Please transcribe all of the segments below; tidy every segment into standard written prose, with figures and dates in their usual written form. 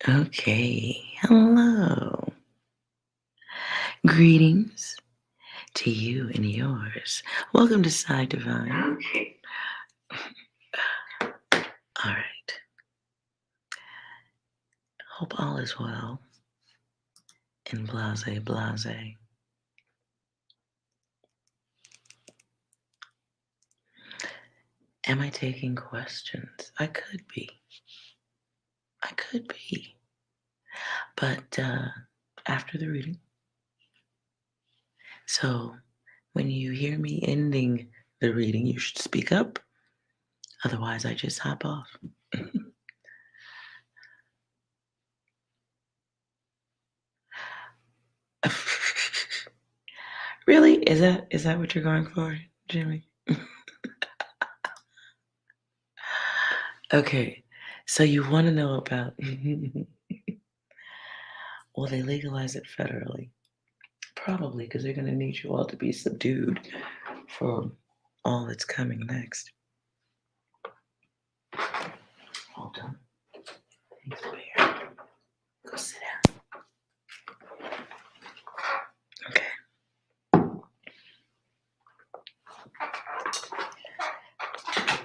Okay, hello. Greetings to you and yours. Welcome to Side Divine. All right. Hope all is well and blase blase. Am I taking questions? I could be. I could be. But after the reading. So when you hear me ending the reading, you should speak up. Otherwise, I just hop off. Really? Is that what you're going for, Jimmy? Okay. So you want to know about will they legalize it federally? Probably because they're going to need you all to be subdued for all that's coming next. Hold on. Thanks, Bear. Go sit down. Okay.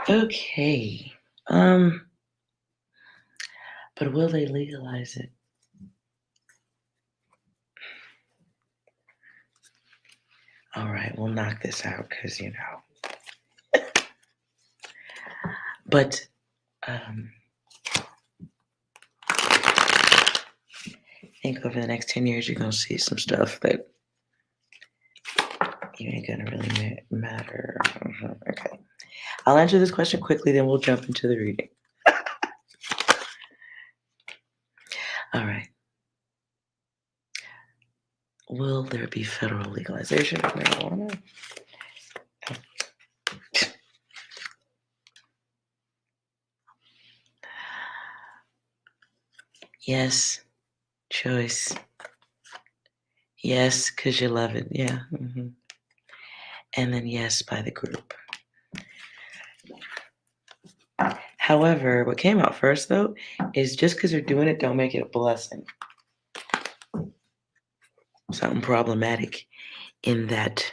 Okay. But will they legalize it? All right, we'll knock this out because But I think over the next 10 years, you're going to see some stuff that you ain't going to really matter. Okay. I'll answer this question quickly, then we'll jump into the reading. All right. Will there be federal legalization of marijuana? Yes. Choice. Yes, because you love it. Yeah. Mm-hmm. And then yes by the group. However, what came out first, though, is just because they're doing it, don't make it a blessing. Something problematic in that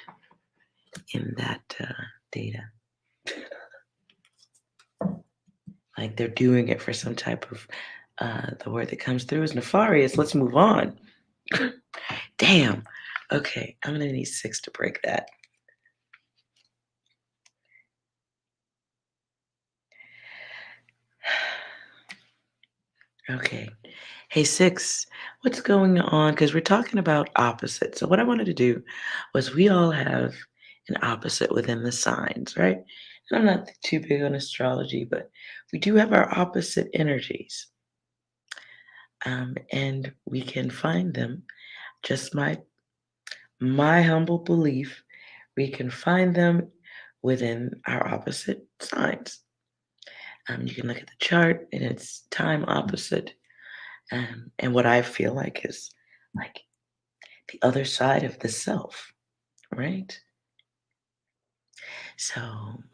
data. Like they're doing it for some type of the word that comes through is nefarious. Let's move on. Damn. Okay, I'm gonna need 6 to break that. Okay. Hey, 6, what's going on? Because we're talking about opposites. So what I wanted to do was we all have an opposite within the signs, right? And I'm not too big on astrology, but we do have our opposite energies. And we can find them, just my humble belief, we can find them within our opposite signs. You can look at the chart and it's time opposite. And what I feel like is like the other side of the self, right? So,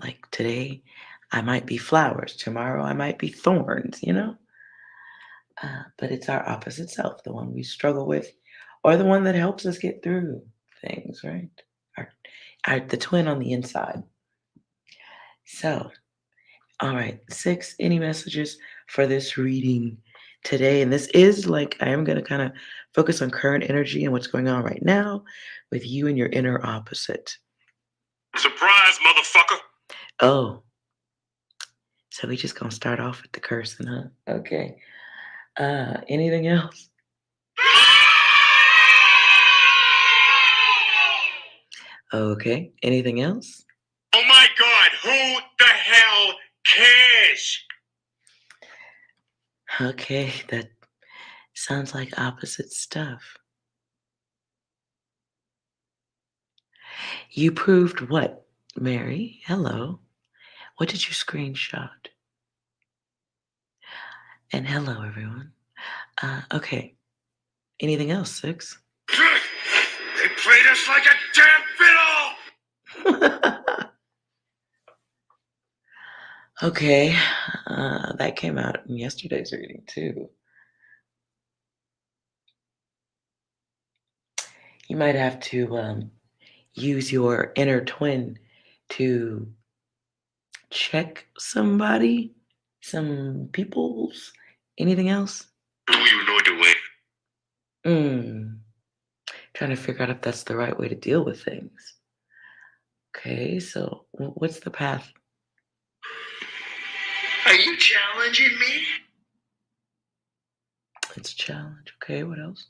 like today, I might be flowers. Tomorrow, I might be thorns. But it's our opposite self, the one we struggle with, or the one that helps us get through things, right? The twin on the inside. So, all right, 6, any messages for this reading today? And this is like, I am going to kind of focus on current energy and what's going on right now with you and your inner opposite. Surprise, motherfucker. Oh, so we just going to start off with the cursing, huh? Okay. Anything else? Okay. Anything else? Oh my God, who the hell cares? Okay, that sounds like opposite stuff. You proved what, Mary? Hello. What did you screenshot? And hello, everyone. Okay. Anything else, 6? They played us like a damn fiddle! Okay. That came out in yesterday's reading, too. You might have to use your inner twin to check somebody, some peoples, anything else? Do you know the way? Mm, trying to figure out if that's the right way to deal with things. Okay, so what's the path? Are you challenging me? It's a challenge. Okay, what else?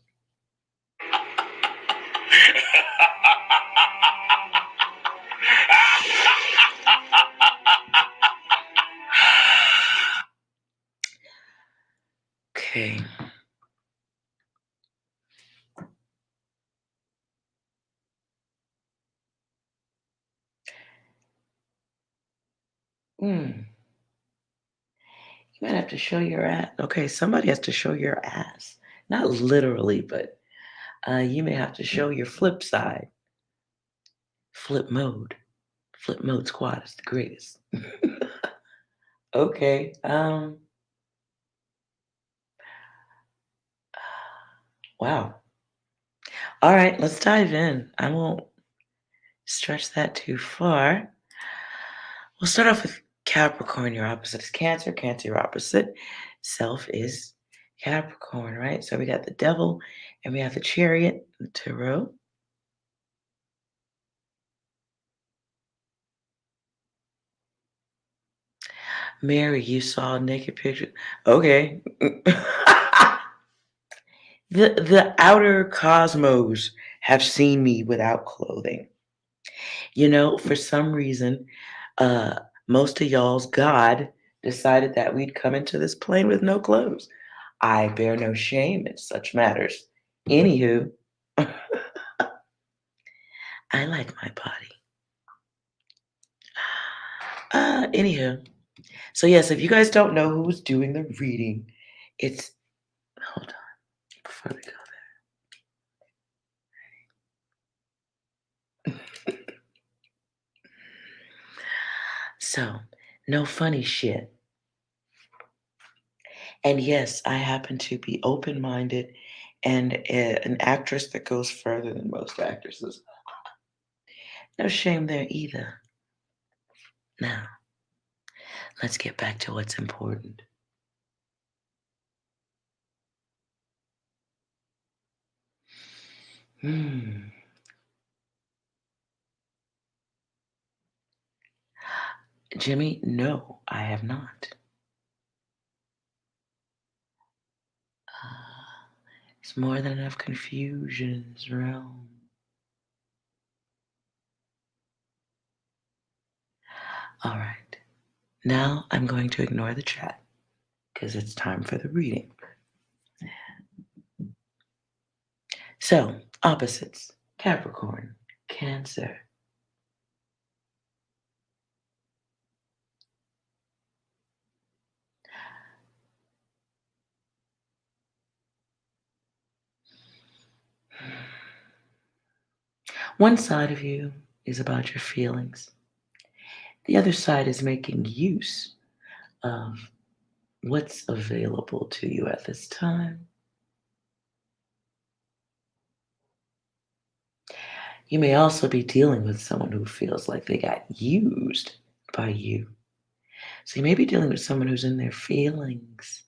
Okay. Hmm. You might have to show your ass. Okay, somebody has to show your ass. Not literally, but you may have to show your flip side. Flip mode. Flip mode squad is the greatest. Okay. Wow. All right, let's dive in. I won't stretch that too far. We'll start off with Capricorn. Your opposite is Cancer. Cancer, your opposite self is Capricorn, right? So we got the Devil and we have the Chariot, the Tarot. Mary, you saw naked pictures. Okay. The outer cosmos have seen me without clothing. You know, for some reason, uh, most of y'all's God decided that we'd come into this plane with no clothes. I bear no shame in such matters. Anywho, I like my body. Anywho, so yes, if you guys don't know who's doing the reading, it's hold on before we go there. So, no funny shit. And yes, I happen to be open minded and an actress that goes further than most actresses. No shame there either. Now, let's get back to what's important. Hmm. Jimmy, no, I have not. It's more than enough confusion in this realm. All right. Now I'm going to ignore the chat because it's time for the reading. So, opposites Capricorn, Cancer. One side of you is about your feelings, the other side is making use of what's available to you at this time. You may also be dealing with someone who feels like they got used by you. So you may be dealing with someone who's in their feelings.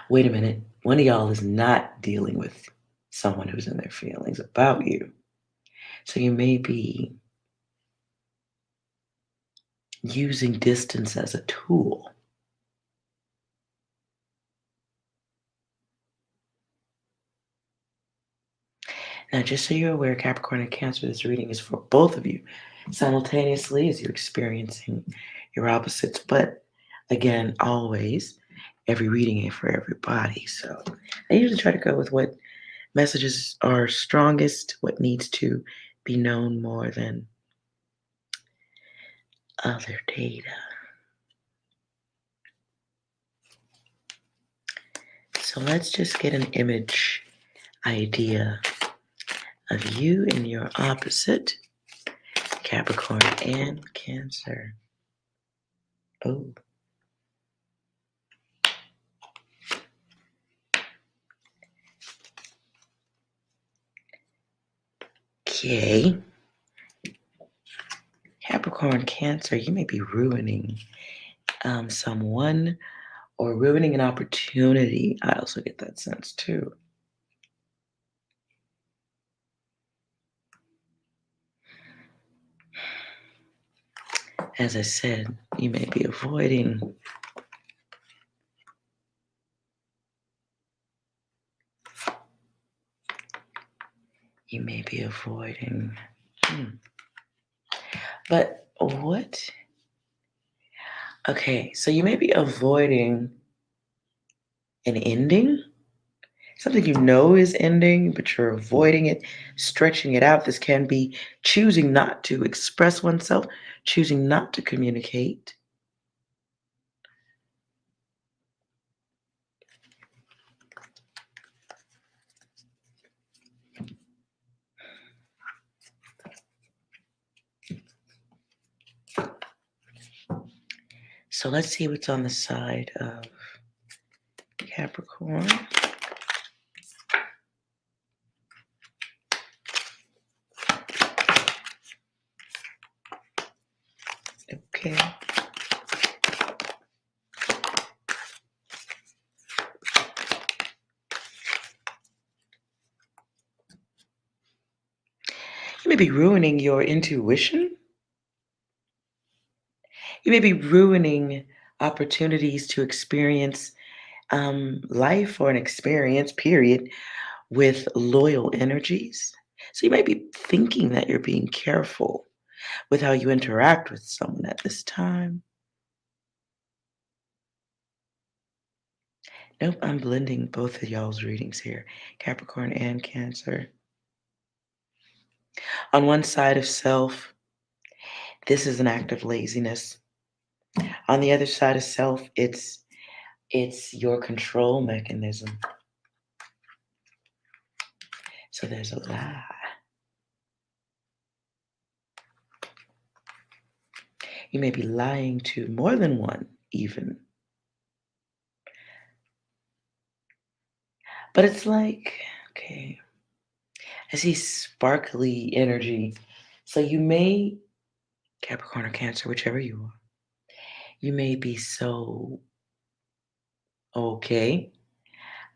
Wait a minute. One of y'all is not dealing with someone who's in their feelings about you. So you may be using distance as a tool. Now, just so you're aware, Capricorn and Cancer, this reading is for both of you simultaneously as you're experiencing your opposites. But again, always, every reading ain't for everybody. So I usually try to go with what messages are strongest, what needs to be known more than other data. So let's just get an image idea of you and your opposite, Capricorn and Cancer. Oh, Okay. Capricorn, Cancer, you may be ruining someone or ruining an opportunity. I also get that sense too. As I said, you may be avoiding. You may be avoiding. But what? Okay, so you may be avoiding an ending, something you know is ending, but you're avoiding it, stretching it out. This can be choosing not to express oneself, choosing not to communicate. So let's see what's on the side of Capricorn. Okay. You may be ruining your intuition. You may be ruining opportunities to experience life or an experience, period, with loyal energies. So you may be thinking that you're being careful with how you interact with someone at this time. Nope, I'm blending both of y'all's readings here, Capricorn and Cancer. On one side of self, this is an act of laziness. On the other side of self, it's your control mechanism. So there's a lie. You may be lying to more than one, even. But it's like, okay, I see sparkly energy. So you may, Capricorn or Cancer, whichever you are, you may be so okay.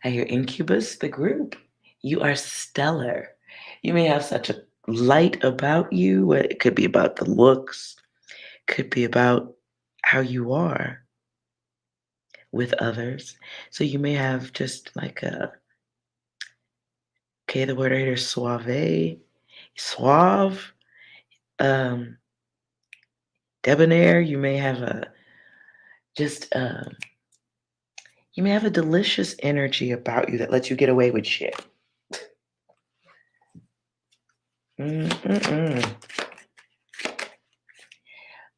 I hear Incubus, the group. You are stellar. You may have such a light about you. It could be about the looks, could be about how you are with others. So you may have just like a, okay, the word I hear is suave, um, debonair. You may have a just you may have a delicious energy about you that lets you get away with shit. Mm-mm-mm.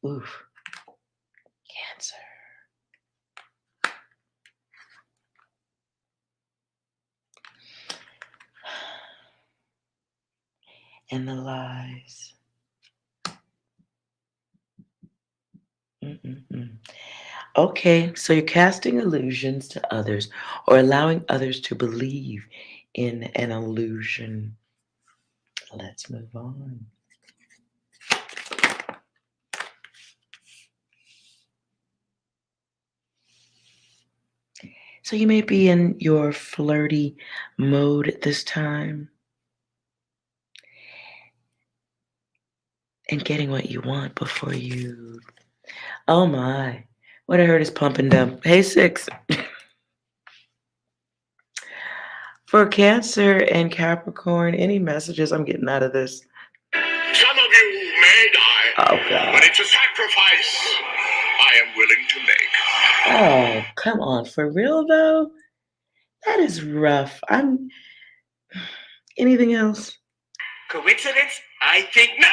Oof, Cancer. And the lies. Mm-mm-mm. Okay, so you're casting illusions to others or allowing others to believe in an illusion. Let's move on. So you may be in your flirty mode at this time and getting what you want before you. Oh my. What I heard is pump and dump. Hey, six. For Cancer and Capricorn, any messages I'm getting out of this? Some of you may die, Oh, God. but it's a sacrifice I am willing to make. Oh, come on. For real, though? That is rough. I'm. Anything else? Coincidence? I think not.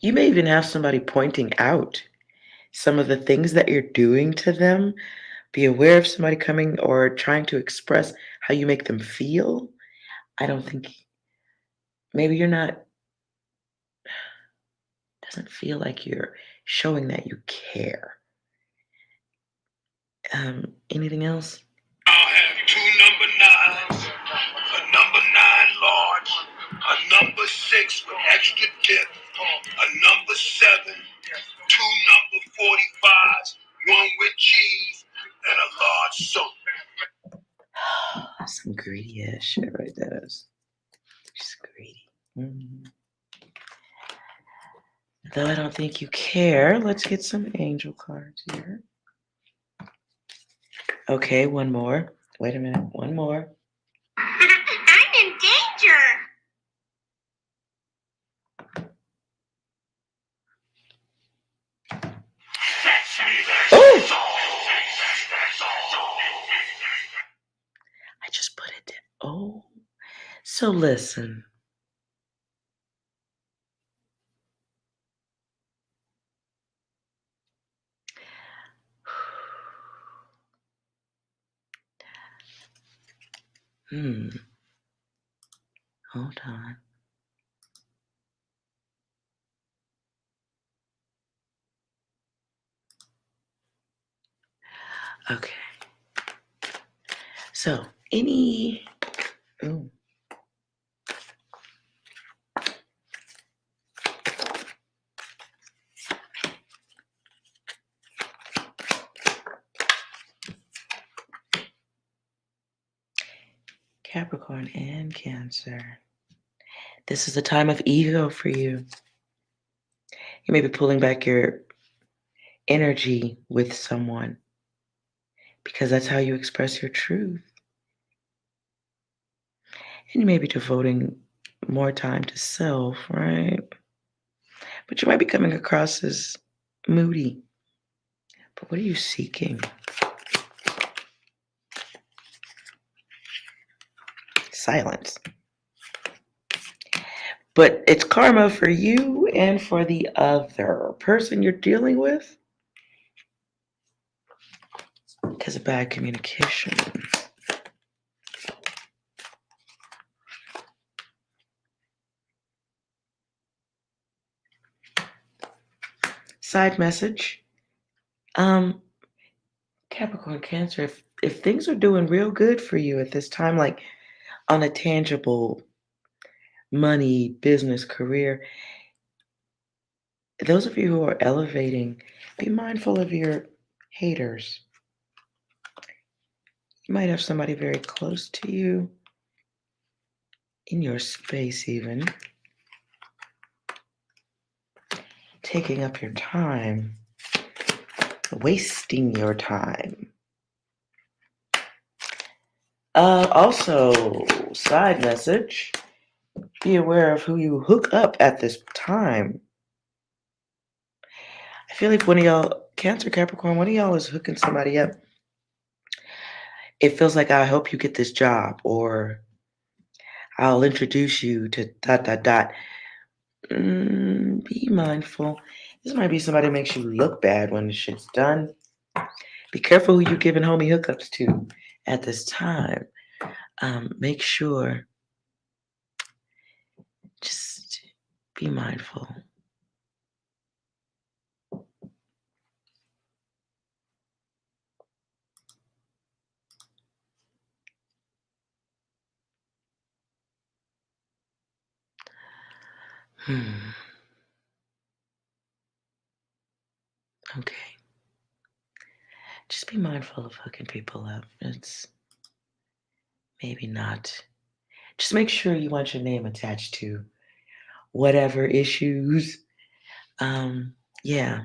You may even have somebody pointing out some of the things that you're doing to them. Be aware of somebody coming or trying to express how you make them feel. I don't think, maybe you're not, doesn't feel like you're showing that you care. Anything else? I'll have two number nines, a number mixed with extra dip, a number 7, 2 number 45s, 1 with cheese, and a large soda. That's some greedy ass shit right there. Just greedy. Though I don't think you care, let's get some angel cards here. Okay, one more. Wait a minute, one more. I'm in danger. Oh! I just put it down. Oh, so listen. Hold on. Okay. So, any. Ooh. Capricorn and Cancer. This is a time of ego for you. You may be pulling back your energy with someone because that's how you express your truth. And you may be devoting more time to self, right? But you might be coming across as moody. But what are you seeking? Silence. But it's karma for you and for the other person you're dealing with because of bad communication. Side message. Capricorn Cancer, if things are doing real good for you at this time, like on a tangible money, business, career, those of you who are elevating, be mindful of your haters. You might have somebody very close to you, in your space even, taking up your time, wasting your time. Also, side message, be aware of who you hook up at this time. I feel like one of y'all, Cancer, Capricorn, one of y'all is hooking somebody up. It feels like I'll help you get this job, or I'll introduce you to dot, dot, dot. Be mindful. This might be somebody who makes you look bad when the shit's done. Be careful who you're giving homie hookups to at this time. Make sure, just be mindful. Okay. Just be mindful of hooking people up. It's maybe not. Just make sure you want your name attached to whatever issues. Yeah.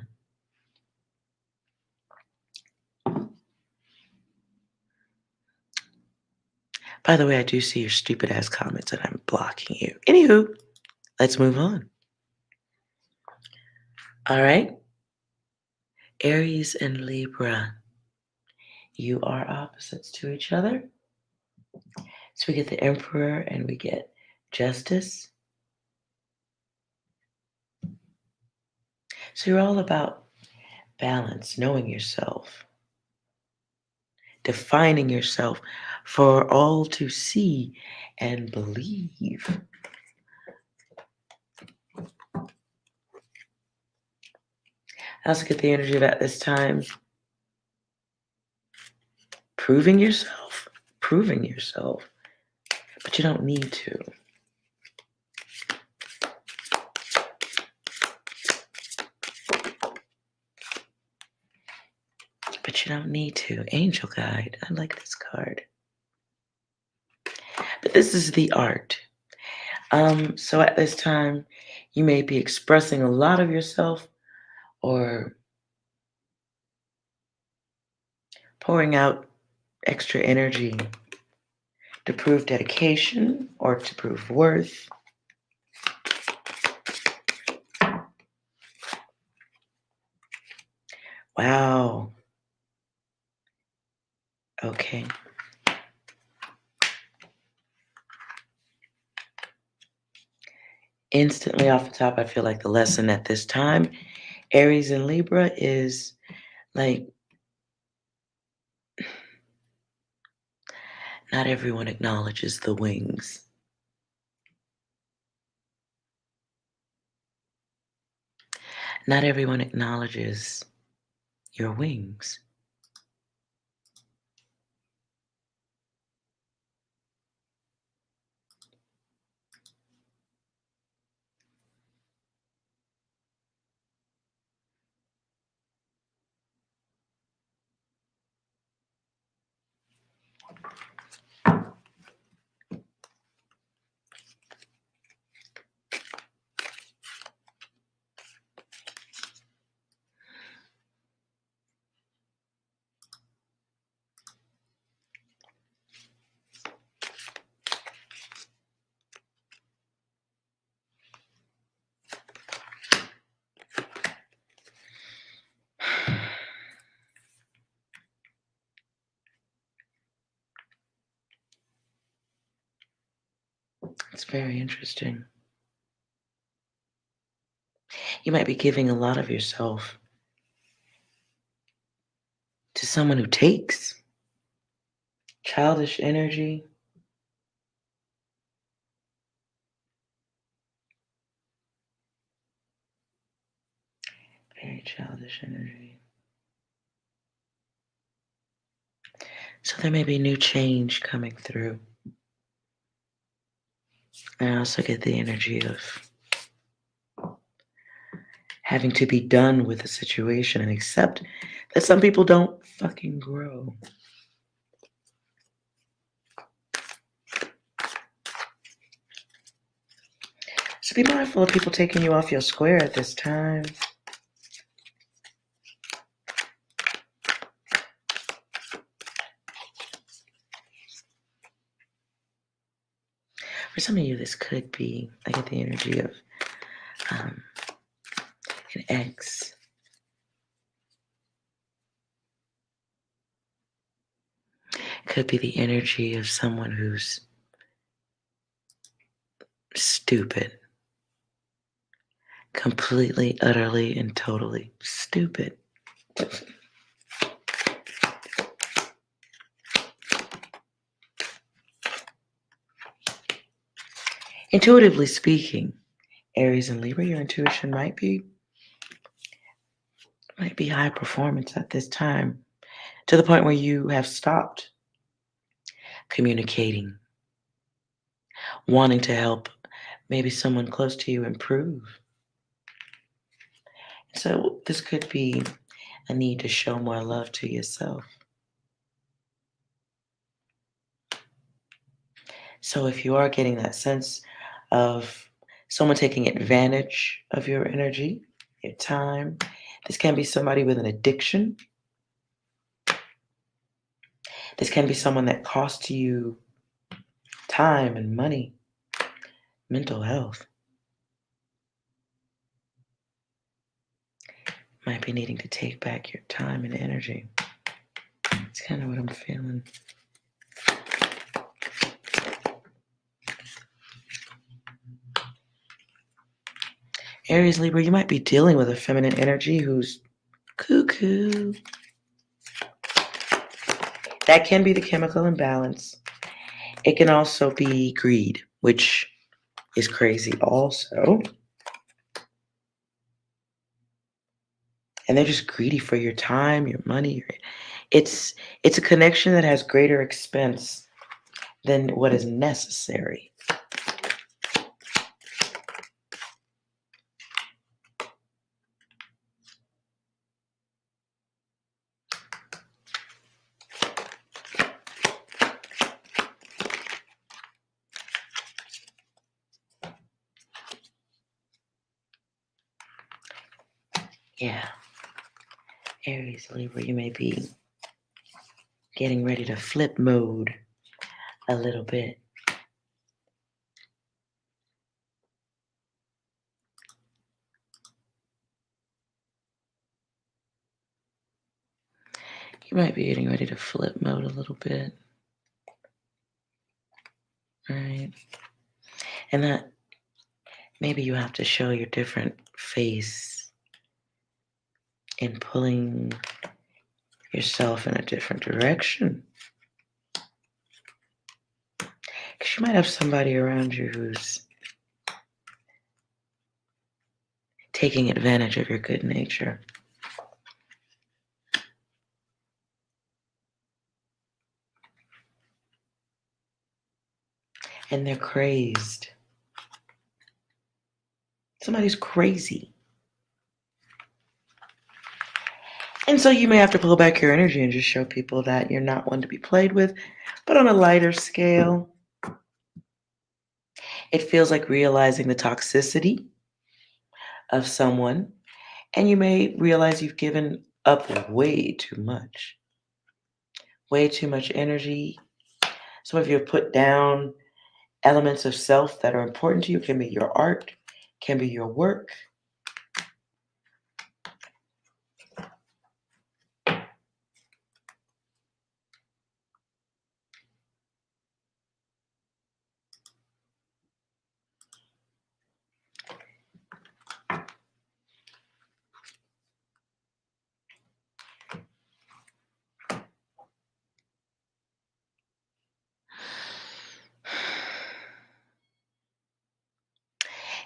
By the way, I do see your stupid ass comments and I'm blocking you. Anywho, let's move on. All right. Aries and Libra, you are opposites to each other. So we get the Emperor and we get Justice. So you're all about balance, knowing yourself, defining yourself for all to see and believe. I also get the energy about this time proving yourself, but you don't need to. But you don't need to. Angel Guide. I like this card. But this is the art. So at this time, you may be expressing a lot of yourself or pouring out extra energy to prove dedication or to prove worth. Wow. Okay. Instantly off the top, I feel like the lesson at this time, Aries and Libra, is like not everyone acknowledges the wings. Not everyone acknowledges your wings. It's very interesting. You might be giving a lot of yourself to someone who takes childish energy. Very childish energy. So there may be new change coming through. I also get the energy of having to be done with the situation and accept that some people don't fucking grow. So be mindful of people taking you off your square at this time. For some of you, this could be, I get the energy of um, an ex. Could be the energy of someone who's stupid. Completely, utterly, and totally stupid. Intuitively speaking, Aries and Libra, your intuition might be high performance at this time, to the point where you have stopped communicating, wanting to help maybe someone close to you improve. So this could be a need to show more love to yourself. So if you are getting that sense of someone taking advantage of your energy, your time, this can be somebody with an addiction. This can be someone that costs you time and money, mental health. Might be needing to take back your time and energy. It's kind of what I'm feeling. Aries, Libra, you might be dealing with a feminine energy who's cuckoo. That can be the chemical imbalance. It can also be greed, which is crazy also. And they're just greedy for your time, your money. It's a connection that has greater expense than what is necessary. Yeah, Aries, Libra, you may be getting ready to flip mode a little bit. You might be getting ready to flip mode a little bit, right? And that maybe you have to show your different face in pulling yourself in a different direction. Because you might have somebody around you who's taking advantage of your good nature. And they're crazed. Somebody's crazy. And so you may have to pull back your energy and just show people that you're not one to be played with. But on a lighter scale, it feels like realizing the toxicity of someone. And you may realize you've given up way too much. Way too much energy. Some of you have put down elements of self that are important to you. It can be your art, can be your work.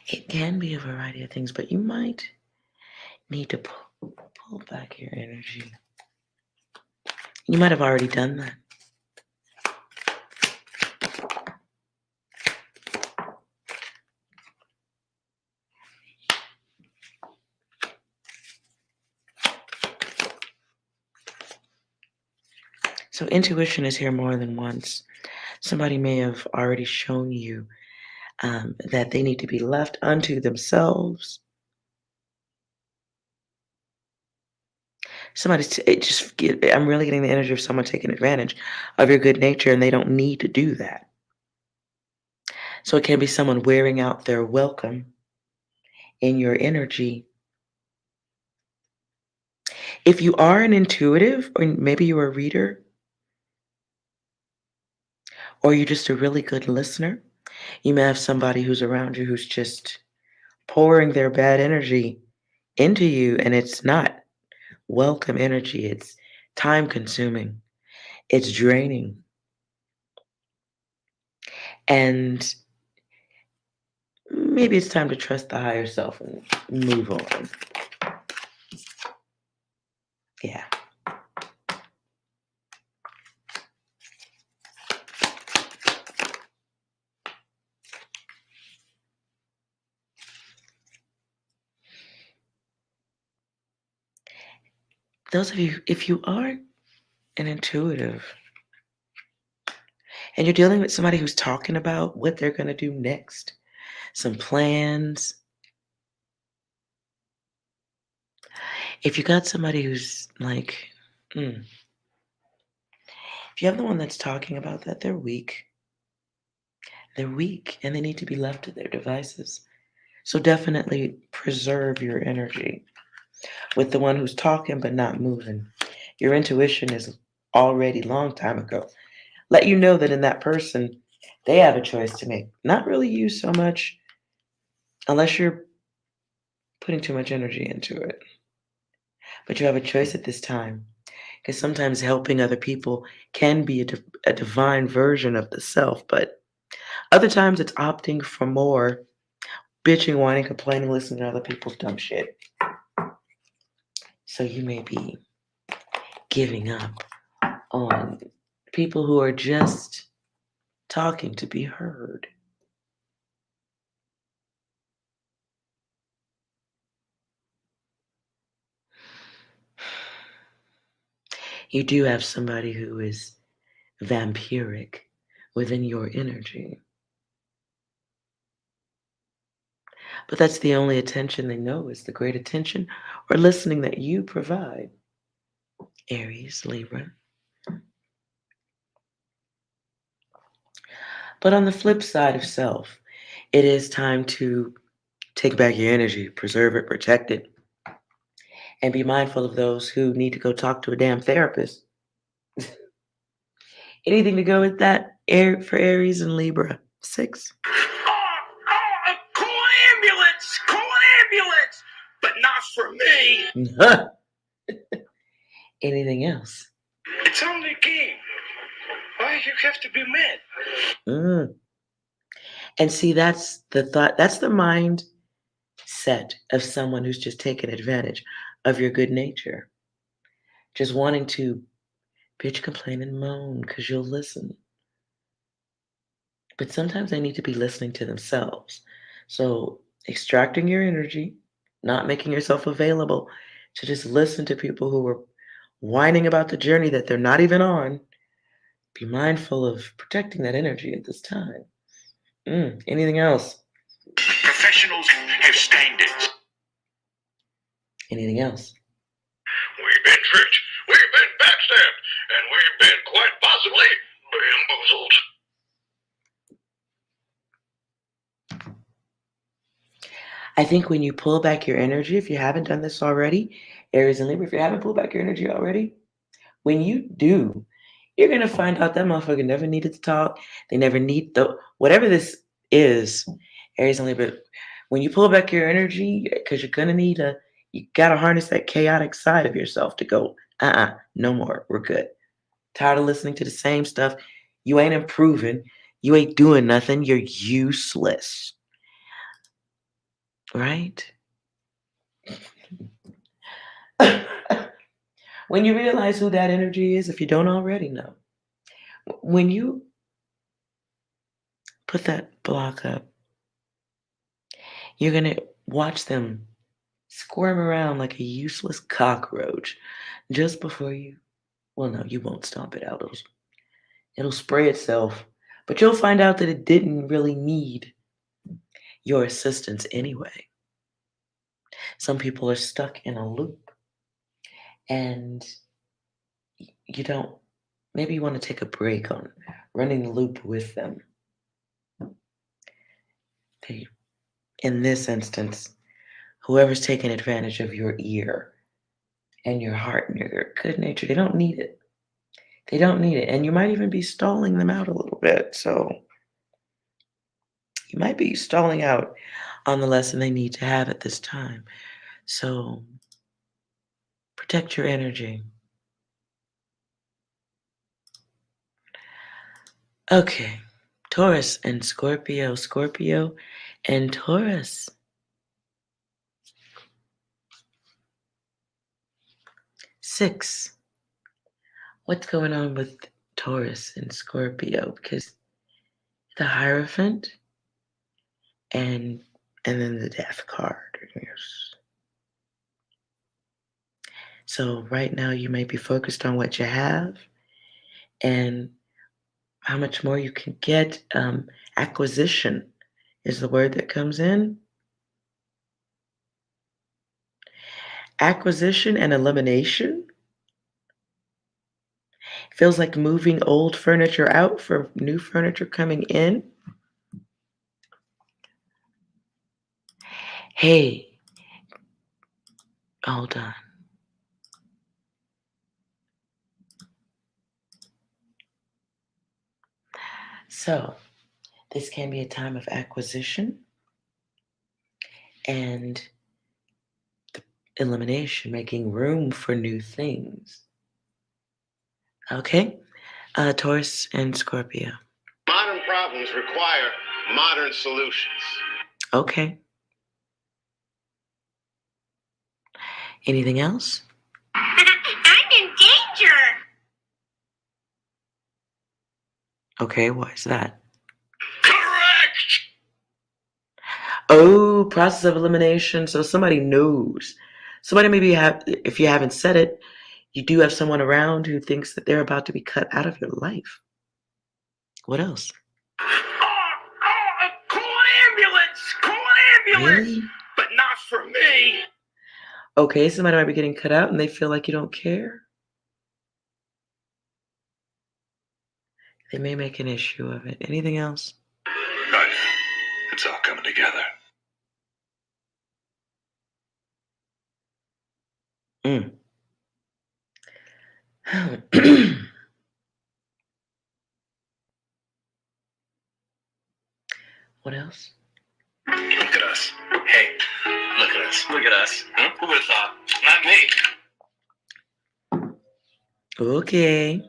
It can be a variety of things, but you might need to pull back your energy. You might have already done that. So intuition is here more than once. Somebody may have already shown you that they need to be left unto themselves. I'm really getting the energy of someone taking advantage of your good nature, and they don't need to do that. So it can be someone wearing out their welcome in your energy. If you are an intuitive, or maybe you're a reader, or you're just a really good listener, you may have somebody who's around you who's just pouring their bad energy into you, and it's not welcome energy. It's time consuming. It's draining. And maybe it's time to trust the higher self and move on. Yeah. Those of you, if you are an intuitive and you're dealing with somebody who's talking about what they're going to do next, some plans, if you got somebody who's like, if you have the one that's talking about that, they're weak. They're weak and they need to be left to their devices. So definitely preserve your energy with the one who's talking but not moving. Your intuition is already long time ago. Let you know that in that person, they have a choice to make. Not really you so much, unless you're putting too much energy into it. But you have a choice at this time. Because sometimes helping other people can be a divine version of the self, but other times it's opting for more bitching, whining, complaining, listening to other people's dumb shit. So you may be giving up on people who are just talking to be heard. You do have somebody who is vampiric within your energy. But that's the only attention they know is the great attention or listening that you provide. Aries, Libra. But on the flip side of self, it is time to take back your energy, preserve it, protect it, and be mindful of those who need to go talk to a damn therapist. Anything to go with that for Aries and Libra? Six. Call ambulance! Call ambulance! But not for me. Anything else? It's only a game. Why you have to be mad? Mm. And see, that's the thought, that's the mindset of someone who's just taken advantage of your good nature. Just wanting to bitch, complain, and moan because you'll listen. But sometimes they need to be listening to themselves. So, extracting your energy, not making yourself available to just listen to people who are whining about the journey that they're not even on. Be mindful of protecting that energy at this time. Anything else? Professionals have standards. Anything else? We've been tricked, we've been backstabbed, and we've been quite possibly bamboozled. I think when you pull back your energy, if you haven't done this already, Aries and Libra, if you haven't pulled back your energy already, when you do, you're gonna find out that motherfucker never needed to talk. They never need the whatever this is, Aries and Libra. When you pull back your energy, because you're gonna need you gotta harness that chaotic side of yourself to go, no more. We're good. Tired of listening to the same stuff. You ain't improving. You ain't doing nothing. You're useless. Right? When you realize who that energy is, if you don't already know, when you put that block up, you're going to watch them squirm around like a useless cockroach just before you, well, no, you won't stomp it out. It'll spray itself, but you'll find out that it didn't really need your assistance anyway. Some people are stuck in a loop and you don't, maybe you want to take a break on running the loop with them. They, in this instance, whoever's taking advantage of your ear and your heart and your good nature, they don't need it. They don't need it. And you might even be stalling them out a little bit. So you might be stalling out on the lesson they need to have at this time. So protect your energy. Okay. Taurus and Scorpio. Scorpio and Taurus. 6. What's going on with Taurus and Scorpio? Because the Hierophant and then the Death card. Yes. So right now you may be focused on what you have and how much more you can get. Acquisition is the word that comes in. Acquisition and elimination. Feels like moving old furniture out for new furniture coming in. Hey, hold on. So this can be a time of acquisition and elimination, making room for new things. Okay, Taurus and Scorpio. Modern problems require modern solutions. Okay. Anything else? I'm in danger. Okay, why is that? Correct! Oh, process of elimination. So somebody knows. Somebody maybe if you haven't said it, you do have someone around who thinks that they're about to be cut out of your life. What else? Call ambulance! Call Really? but not for me. Okay, somebody might be getting cut out and they feel like you don't care. They may make an issue of it. Anything else? Right. It's all coming together. Mm. What else? Look at us. Hey, look at us. Look at us. Huh? Who would have thought? Not me. Okay.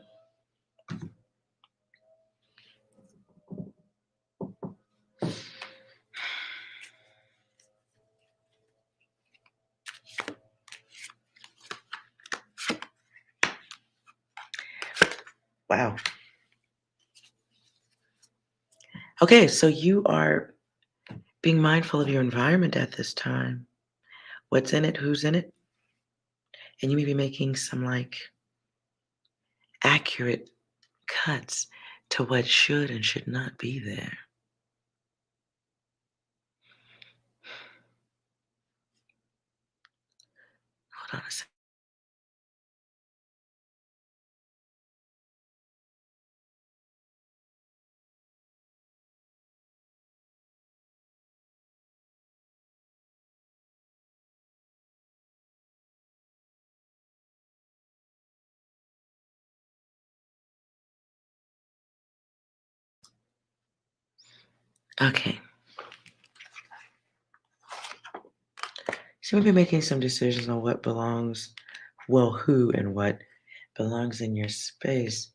Wow. Okay, so you are being mindful of your environment at this time. What's in it? Who's in it? And you may be making some like accurate cuts to what should and should not be there. Hold on a second. Okay. So maybe making some decisions on what belongs, well, who and what belongs in your space.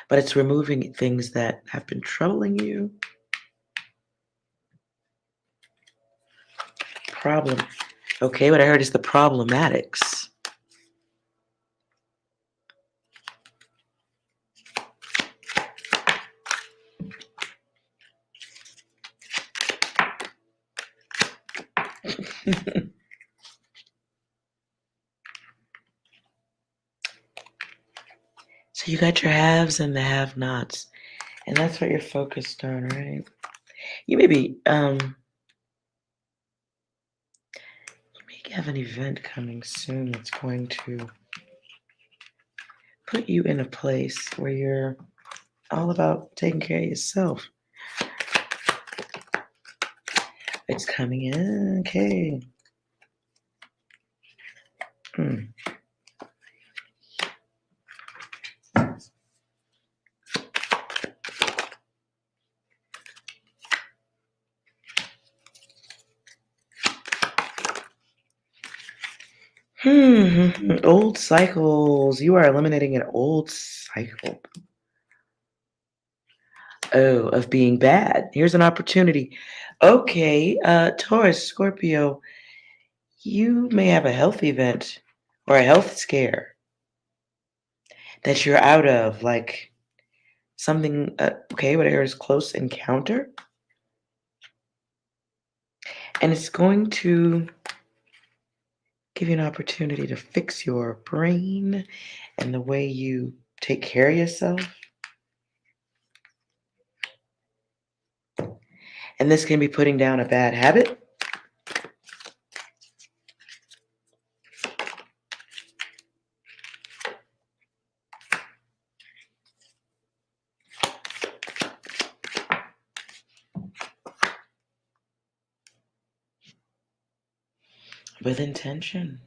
But it's removing things that have been troubling you. Problem. Okay, what I heard is the problematics. So you got your haves and the have-nots, and that's what you're focused on, right? You may have an event coming soon that's going to put you in a place where you're all about taking care of yourself. It's coming in, okay. Hmm. Old cycles. You are eliminating an old cycle. Oh, of being bad. Here's an opportunity. Okay, Taurus, Scorpio, you may have a health event or a health scare that you're out of, like something, okay, what I heard is close encounter. And it's going to give you an opportunity to fix your brain and the way you take care of yourself. And this can be putting down a bad habit. With intention.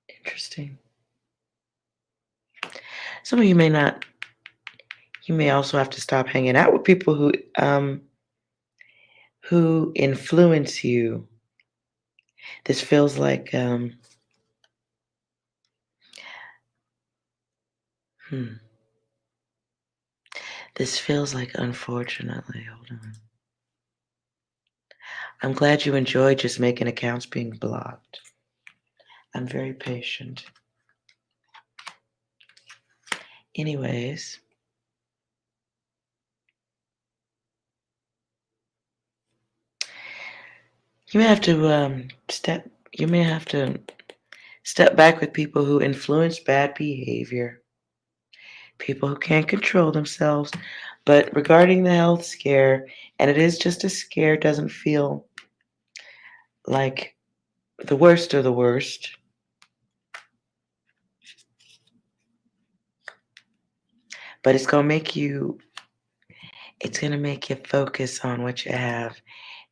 Interesting. Some of you may not, you may also have to stop hanging out with people who influence you. This feels like this feels like, unfortunately, hold on. I'm glad you enjoyed just making accounts being blocked. I'm very patient. Anyways, you may have to you may have to step back with people who influence bad behavior, people who can't control themselves, But regarding the health scare, and it is just a scare, doesn't feel like the worst of the worst, but it's gonna make you focus on what you have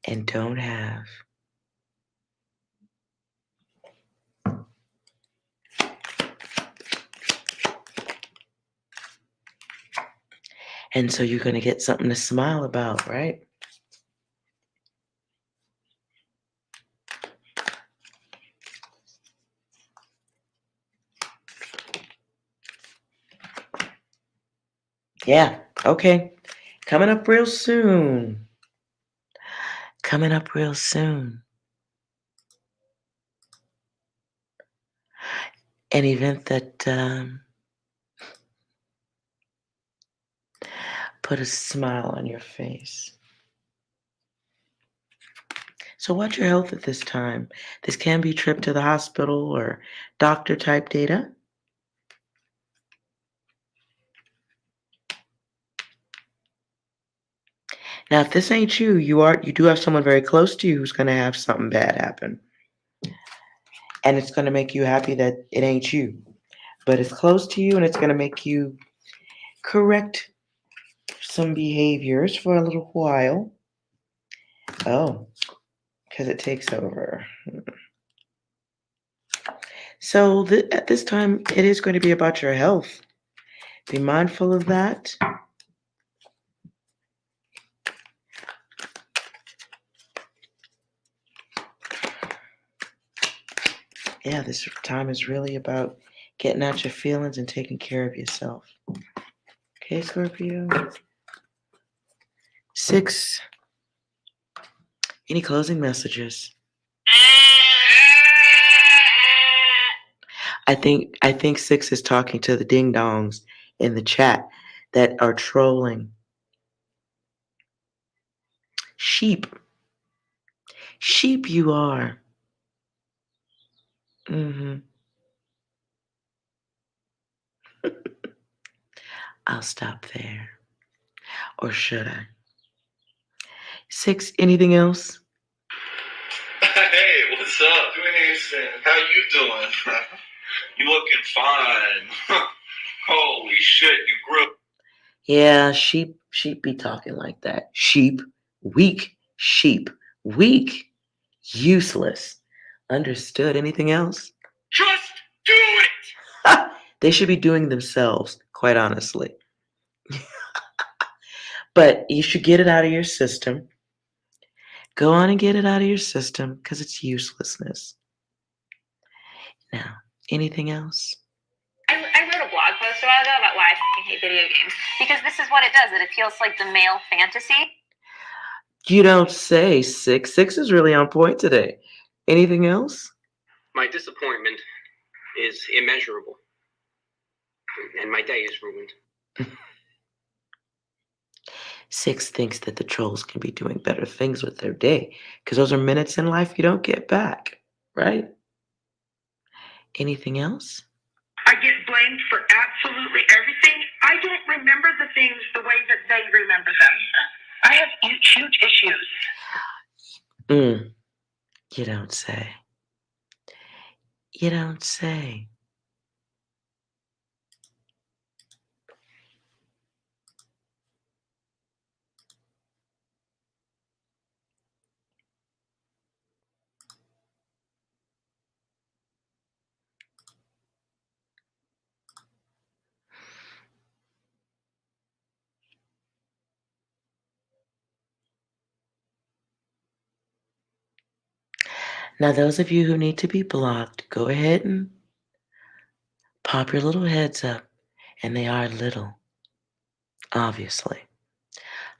and don't have. And so you're gonna get something to smile about, right? Yeah, okay. Coming up real soon. Coming up real soon. An event that put a smile on your face. So watch your health at this time. This can be a trip to the hospital or doctor type data. Now, if this ain't you, you do have someone very close to you who's going to have something bad happen, and it's going to make you happy that it ain't you, but it's close to you, and it's going to make you correct some behaviors for a little while. Oh, because it takes over. So at this time, it is going to be about your health. Be mindful of that. Yeah, this time is really about getting out your feelings and taking care of yourself. Okay, Scorpio? 6, any closing messages? I think 6 is talking to the ding dongs in the chat that are trolling. Sheep. Sheep you are. Mm-hmm. I'll stop there. Or should I? 6, anything else? Hey, what's up? How you doing? You looking fine. Holy shit, you grew. Yeah, sheep be talking like that. Sheep, sheep, weak, useless. Understood. Anything else? Just do it! They should be doing themselves, quite honestly. But you should get it out of your system. Go on and get it out of your system because it's uselessness. Now, anything else? I wrote a blog post a while ago about why I fucking hate video games. Because this is what it does. It appeals to like the male fantasy. You don't say. 6. 6 is really on point today. Anything else? My disappointment is immeasurable, and my day is ruined. 6 thinks that the trolls can be doing better things with their day because those are minutes in life you don't get back, right? Anything else? I get blamed for absolutely everything. I don't remember the things the way that they remember them. I have huge issues. You don't say. You don't say. Now, those of you who need to be blocked, go ahead and pop your little heads up. And they are little, obviously.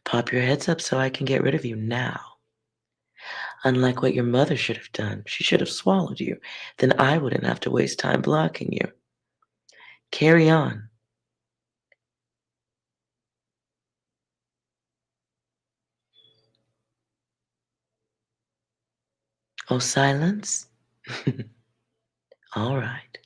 Pop your heads up so I can get rid of you now. Unlike what your mother should have done, she should have swallowed you. Then I wouldn't have to waste time blocking you. Carry on. Oh, silence? All right.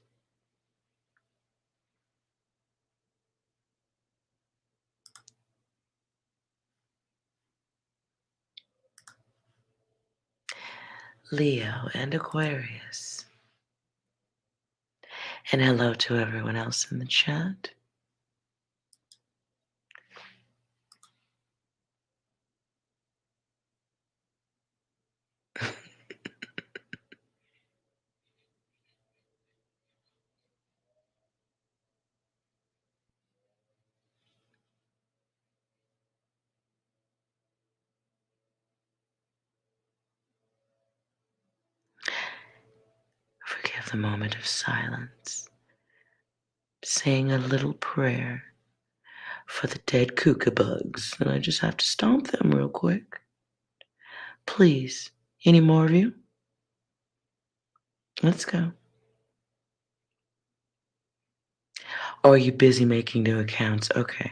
Leo, and Aquarius. And hello to everyone else in the chat. Forgive the moment of silence, saying a little prayer for the dead kuka bugs, and I just have to stomp them real quick. Please, any more of you? Let's go. Or are you busy making new accounts? Okay.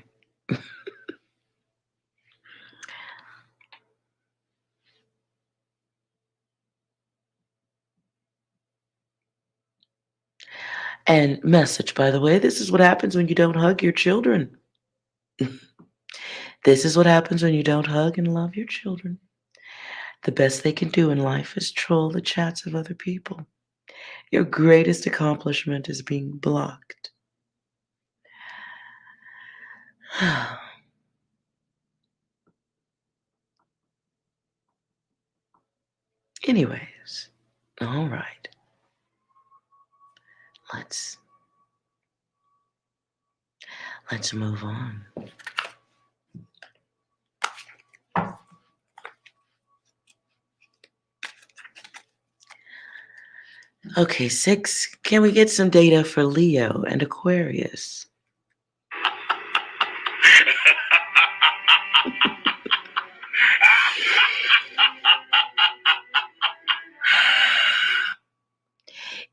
And message, by the way, this is what happens when you don't hug your children. This is what happens when you don't hug and love your children. The best they can do in life is troll the chats of other people. Your greatest accomplishment is being blocked. Anyways, all right. Let's move on. Okay, 6. Can we get some data for Leo and Aquarius?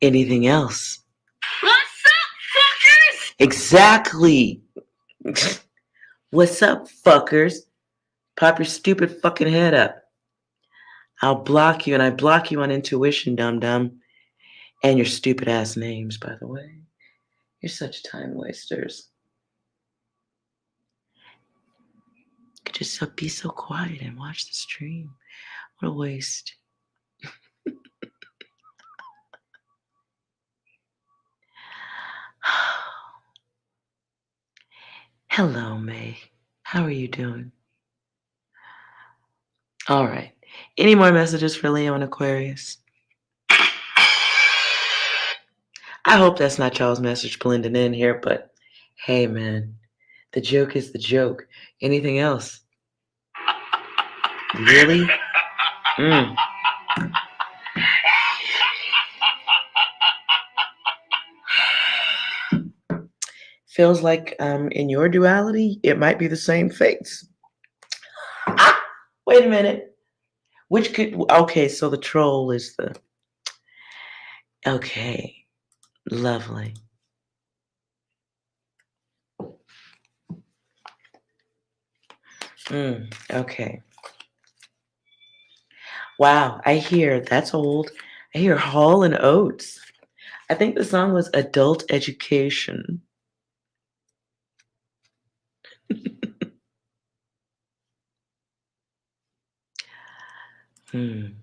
Anything else? What's up, fuckers? Exactly. What's up, fuckers? Pop your stupid fucking head up. I'll block you, and I block you on intuition, dum-dum. And your stupid ass names, by the way. You're such time wasters. You could just be so quiet and watch the stream. What a waste. Hello, May. How are you doing? All right. Any more messages for Leo and Aquarius? I hope that's not y'all's message blending in here, but hey, man, the joke is the joke. Anything else? Really? Feels like in your duality, it might be the same face. Ah, wait a minute. Okay, so the troll is the, okay, lovely. Okay. Wow, I hear, that's old. I hear Hall and Oates. I think the song was Adult Education. You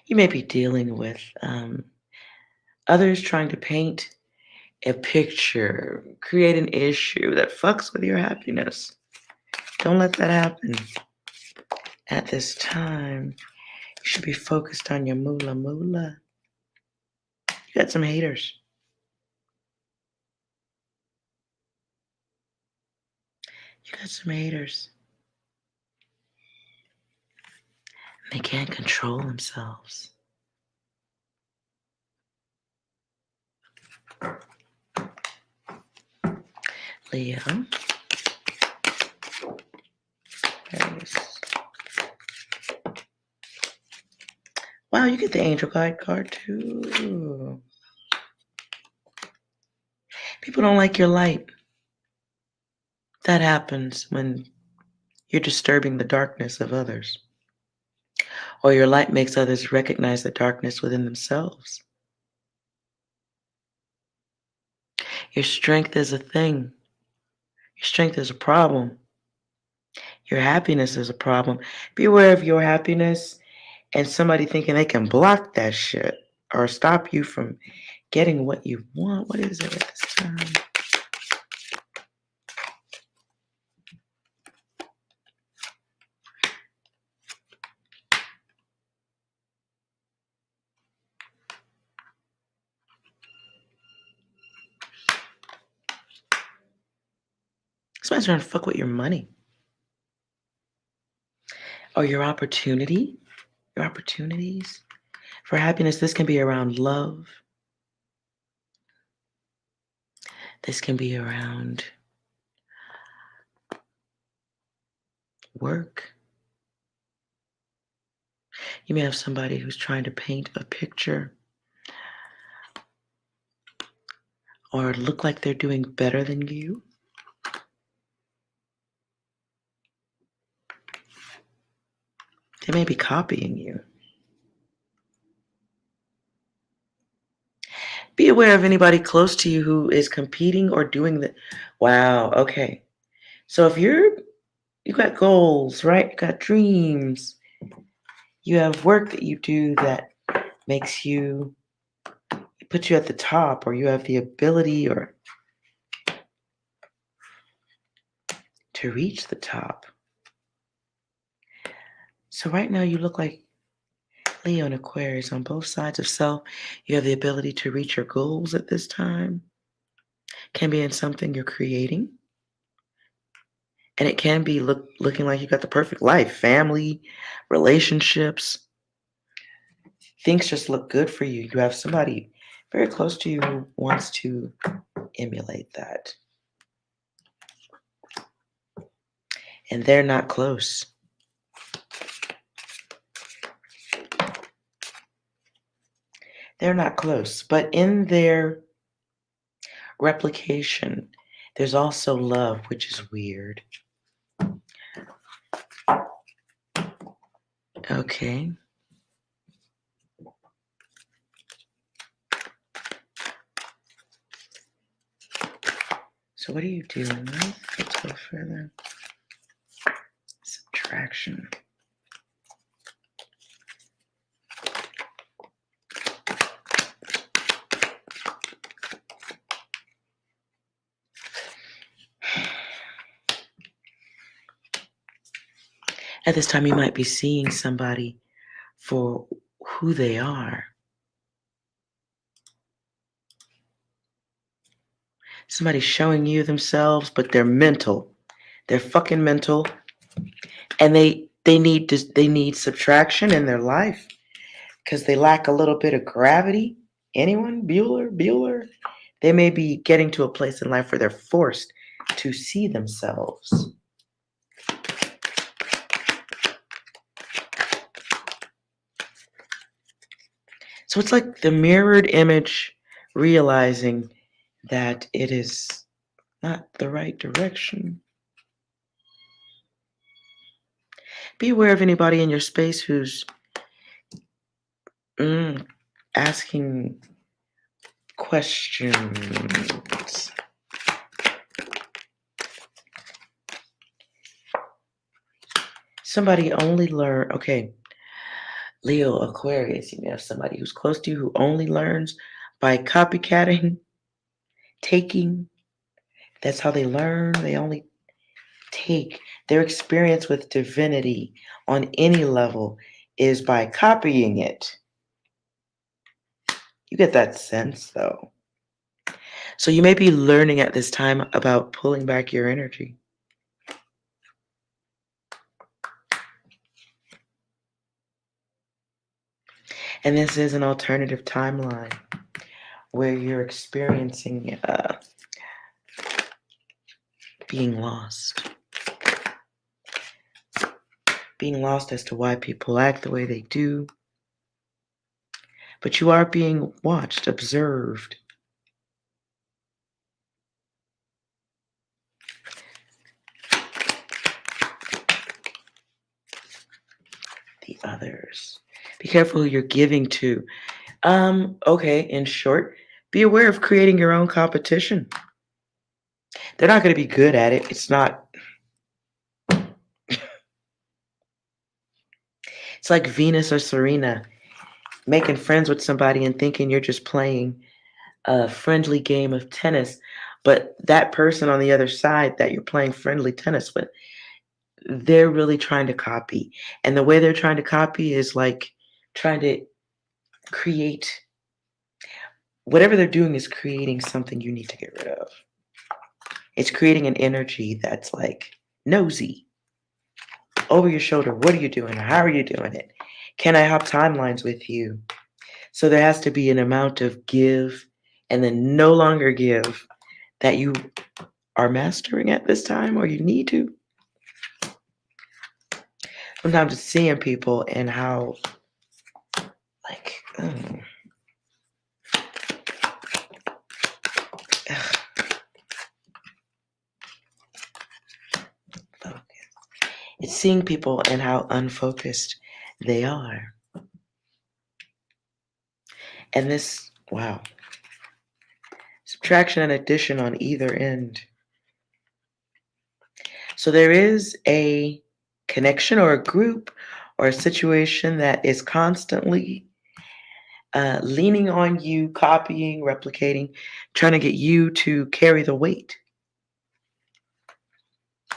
may be dealing with others trying to paint a picture, create an issue that fucks with your happiness. Don't let that happen. At this time, you should be focused on your moolah moolah. You got some haters. You got some haters. They can't control themselves. Leo. Wow, you get the angel guide card too. People don't like your light. That happens when you're disturbing the darkness of others. or your light makes others recognize the darkness within themselves. Your strength is a thing. Your strength is a problem. Your happiness is a problem. Be aware of your happiness and somebody thinking they can block that shit or stop you from getting what you want. What is it at this time? Somebody's trying to fuck with your money or your opportunity, your opportunities. For happiness, this can be around love. This can be around work. You may have somebody who's trying to paint a picture or look like they're doing better than you. They may be copying you. Be aware of anybody close to you who is competing or doing the. Wow, okay. So if you got goals, right? You got dreams. You have work that you do that makes you put you at the top, or you have the ability or to reach the top. So right now you look like Leo and Aquarius on both sides of self. You have the ability to reach your goals at this time. Can be in something you're creating. And it can be looking like you got the perfect life, family, relationships. Things just look good for you. You have somebody very close to you who wants to emulate that. And they're not close. They're not close. But in their replication, there's also love, which is weird. Okay. So what are you dealing with? Let's go further. Subtraction. At this time, you might be seeing somebody for who they are. Somebody showing you themselves, but they're mental. They're fucking mental, and they need subtraction in their life because they lack a little bit of gravity. Anyone? Bueller? They may be getting to a place in life where they're forced to see themselves. So it's like the mirrored image realizing that it is not the right direction. Be aware of anybody in your space who's asking questions. Somebody only learn. Okay, Leo, Aquarius, you may have somebody who's close to you who only learns by copycatting, taking. That's how they learn. They only take. Their experience with divinity on any level is by copying it. You get that sense, though. So you may be learning at this time about pulling back your energy. And this is an alternative timeline where you're experiencing being lost. Being lost as to why people act the way they do. But you are being watched, observed. the others. Be careful who you're giving to. Okay, in short, be aware of creating your own competition. They're not going to be good at it. It's not, it's like Venus or Serena making friends with somebody and thinking you're just playing a friendly game of tennis. But that person on the other side that you're playing friendly tennis with, they're really trying to copy. And the way they're trying to copy is like trying to create whatever they're doing is creating something you need to get rid of. It's creating an energy that's like nosy, over your shoulder. What are you doing? How are you doing it? Can I hop timelines with you? So there has to be an amount of give and then no longer give that you are mastering at this time or you need to. Sometimes it's seeing people and how, like, focus. It's seeing people and how unfocused they are. And this, wow, subtraction and addition on either end. So there is a connection or a group or a situation that is constantly leaning on you, copying, replicating, trying to get you to carry the weight.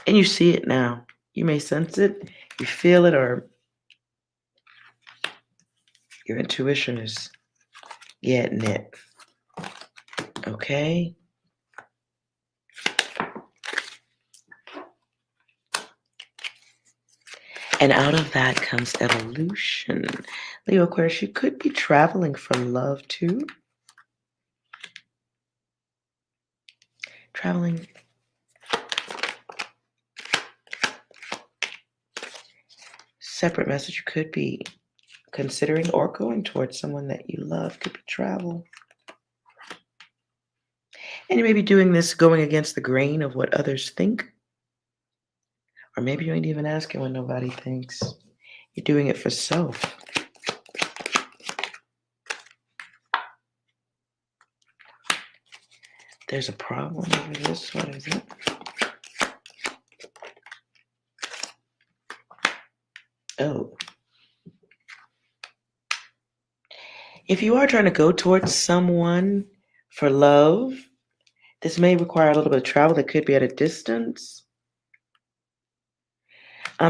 And you see it now. You may sense it, you feel it, or your intuition is getting it. Okay? And out of that comes evolution. Leo Aquarius, you could be traveling for love too. Traveling. Separate message. You could be considering or going towards someone that you love. Could be travel. And you may be doing this going against the grain of what others think. Or maybe you ain't even asking what nobody thinks. You're doing it for self. There's a problem over this. What is it? Oh. If you are trying to go towards someone for love, this may require a little bit of travel. That could be at a distance.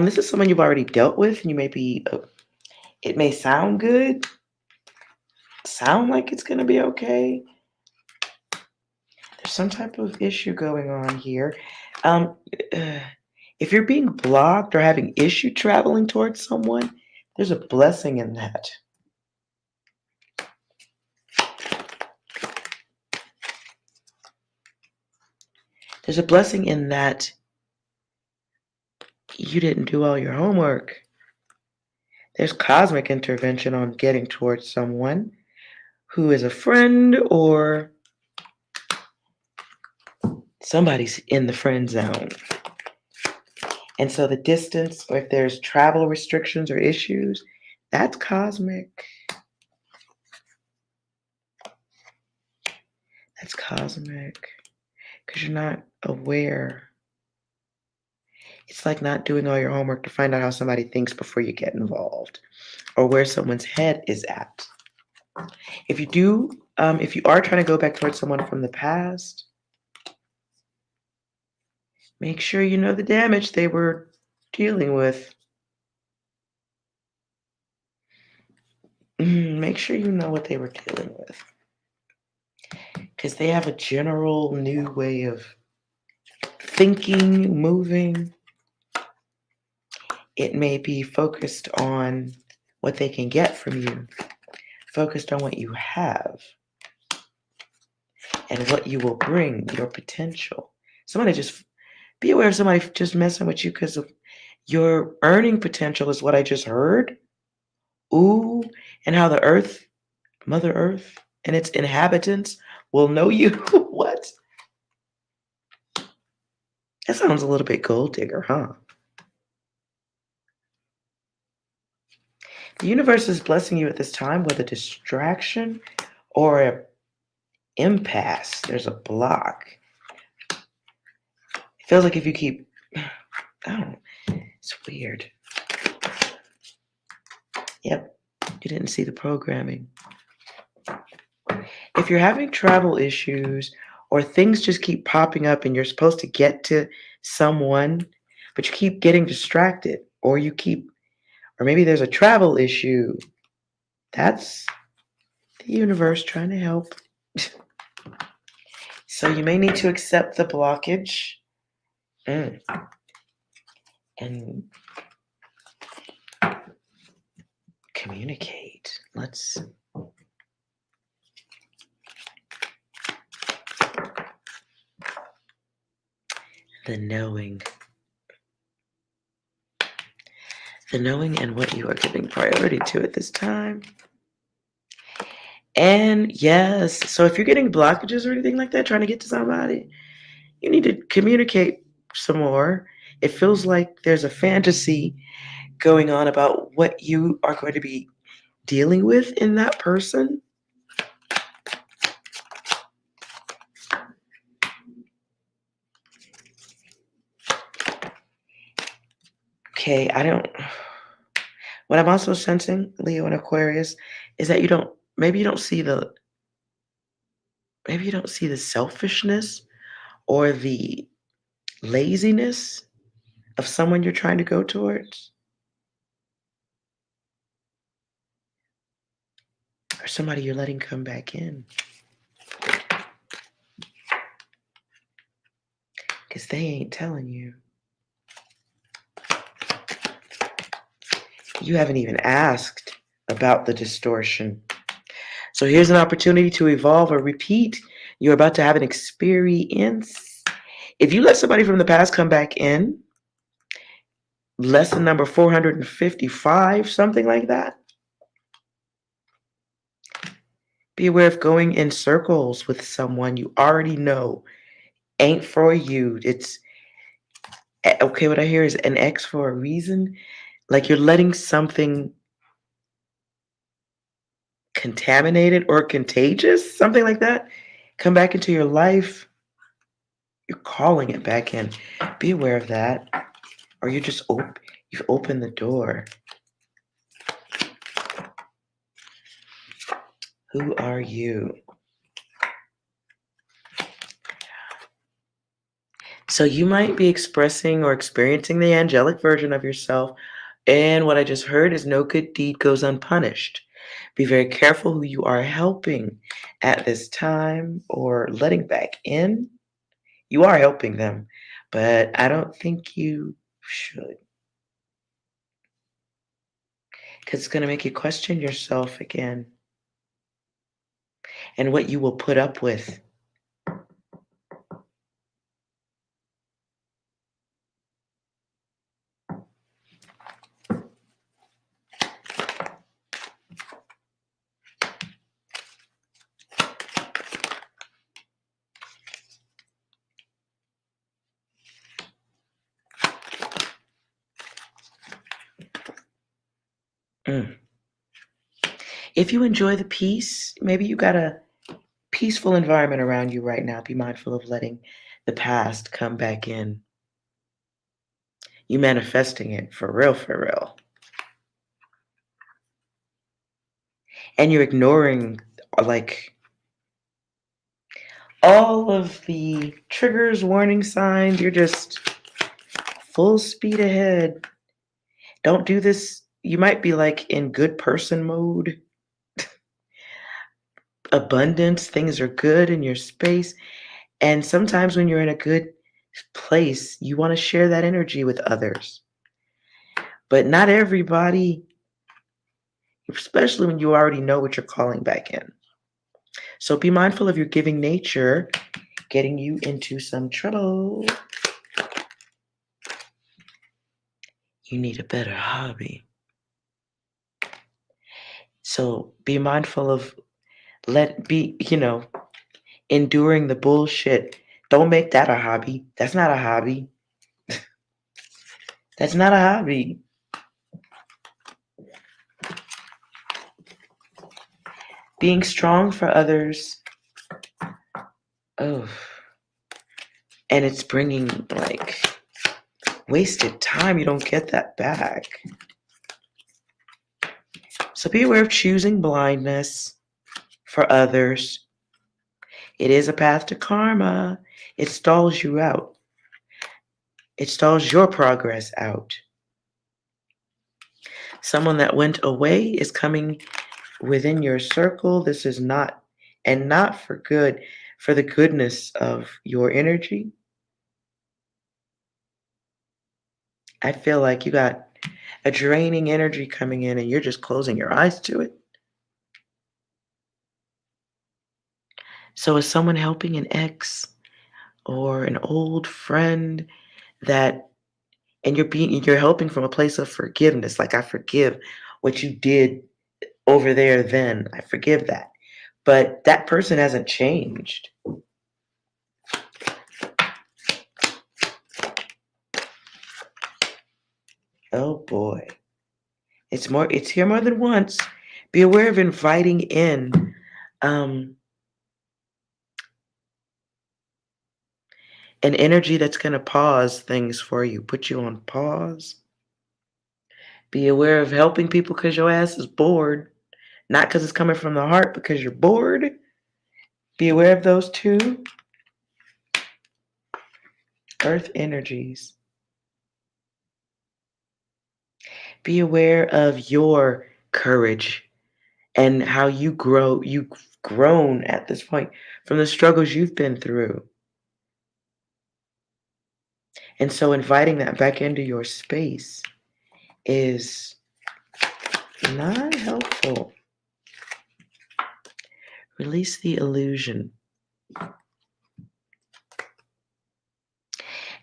This is someone you've already dealt with, and you may be. It may sound good, sound like it's going to be okay. There's some type of issue going on here. If you're being blocked or having issue traveling towards someone, there's a blessing in that. There's a blessing in that you didn't do all your homework. There's cosmic intervention on getting towards someone who is a friend or somebody's in the friend zone. And so the distance, or if there's travel restrictions or issues, that's cosmic. That's cosmic. Because you're not aware. It's like not doing all your homework to find out how somebody thinks before you get involved, or where someone's head is at. If you are trying to go back towards someone from the past, make sure you know the damage they were dealing with. Make sure you know what they were dealing with. Because they have a general new way of thinking, moving. It may be focused on what they can get from you, focused on what you have, and what you will bring, your potential. Somebody just be aware of somebody just messing with you because of your earning potential is what I just heard. Ooh, and how the earth, Mother Earth, and its inhabitants will know you. What? That sounds a little bit gold digger, huh? The universe is blessing you at this time with a distraction or an impasse. There's a block. It feels like if you keep, I don't know, it's weird. Yep, you didn't see the programming. If you're having travel issues or things just keep popping up and you're supposed to get to someone, but you keep getting distracted, or maybe there's a travel issue, that's the universe trying to help. So you may need to accept the blockage and communicate. The knowing. The knowing and what you are giving priority to at this time. And yes, so if you're getting blockages or anything like that, trying to get to somebody, you need to communicate some more. It feels like there's a fantasy going on about what you are going to be dealing with in that person. Okay, what I'm also sensing, Leo and Aquarius, is that maybe you don't see the selfishness or the laziness of someone you're trying to go towards, or somebody you're letting come back in. Because they ain't telling you. You haven't even asked about the distortion. So here's an opportunity to evolve or repeat. You're about to have an experience. If you let somebody from the past come back in, lesson number 455, something like that, be aware of going in circles with someone you already know ain't for you. It's okay. What I hear is an X for a reason. Like you're letting something contaminated or contagious, something like that, come back into your life. You're calling it back in. Be aware of that. Or you've opened the door. Who are you? So you might be expressing or experiencing the angelic version of yourself. And what I just heard is no good deed goes unpunished. Be very careful who you are helping at this time or letting back in. You are helping them, but I don't think you should. Because it's going to make you question yourself again and what you will put up with. If you enjoy the peace, maybe you got a peaceful environment around you right now. Be mindful of letting the past come back in. You manifesting it for real, for real. And you're ignoring like all of the triggers, warning signs. You're just full speed ahead. Don't do this. You might be like in good person mode. Abundance, things are good in your space. And sometimes when you're in a good place, you want to share that energy with others. But not everybody, especially when you already know what you're calling back in. So be mindful of your giving nature getting you into some trouble. You need a better hobby. So be mindful of enduring the bullshit. Don't make that a hobby. That's not a hobby. That's not a hobby. Being strong for others. Oh, and it's bringing like wasted time. You don't get that back. So be aware of choosing blindness for others. It is a path to karma. It stalls you out. It stalls your progress out. Someone that went away is coming within your circle. This is not, and not for good, for the goodness of your energy. I feel like you got a draining energy coming in and you're just closing your eyes to it. So is someone helping an ex or an old friend that, and you're helping from a place of forgiveness, like I forgive what you did over there then. I forgive that. But that person hasn't changed. Oh boy. It's here more than once. Be aware of inviting in an energy that's going to pause things for you, put you on pause. Be aware of helping people because your ass is bored, not because it's coming from the heart, because you're bored. Be aware of those two earth energies. Be aware of your courage and how you've grown at this point from the struggles you've been through. And so inviting that back into your space is not helpful. Release the illusion.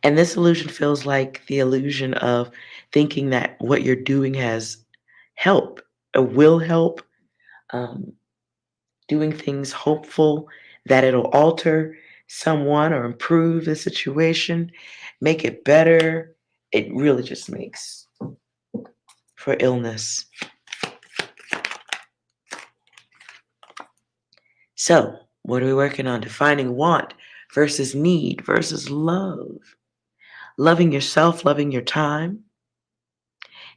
And this illusion feels like the illusion of thinking that what you're doing has help or will help, doing things hopeful that it'll alter someone or improve the situation, make it better. It really just makes for illness. So, what are we working on? Defining want versus need versus love. Loving yourself, loving your time.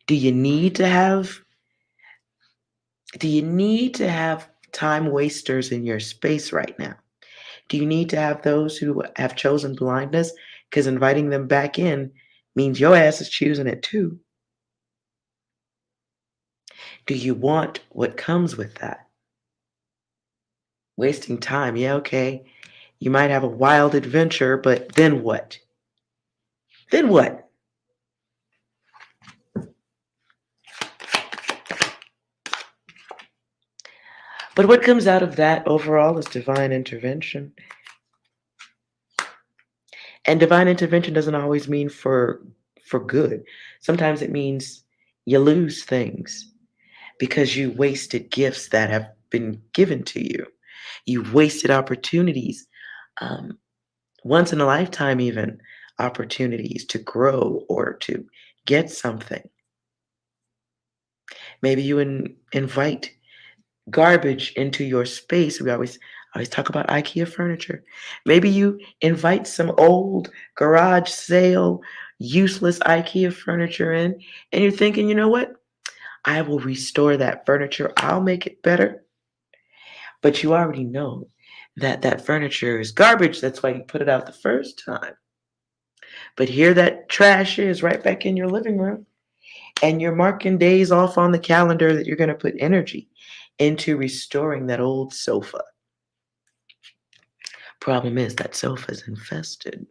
Do you need to have time wasters in your space right now? Do you need to have those who have chosen blindness? Because inviting them back in means your ass is choosing it too. Do you want what comes with that? Wasting time, yeah, okay. You might have a wild adventure, but then what? Then what? But what comes out of that overall is divine intervention. And divine intervention doesn't always mean for good. Sometimes it means you lose things because you wasted gifts that have been given to you. You wasted opportunities, once in a lifetime even, opportunities to grow or to get something. Maybe you invite garbage into your space. We always talk about IKEA furniture. Maybe you invite some old garage sale, useless IKEA furniture in, and you're thinking, you know what? I will restore that furniture. I'll make it better. But you already know that that furniture is garbage. That's why you put it out the first time. But here that trash is right back in your living room. And you're marking days off on the calendar that you're going to put energy into restoring that old sofa. Problem is that sofa's infested.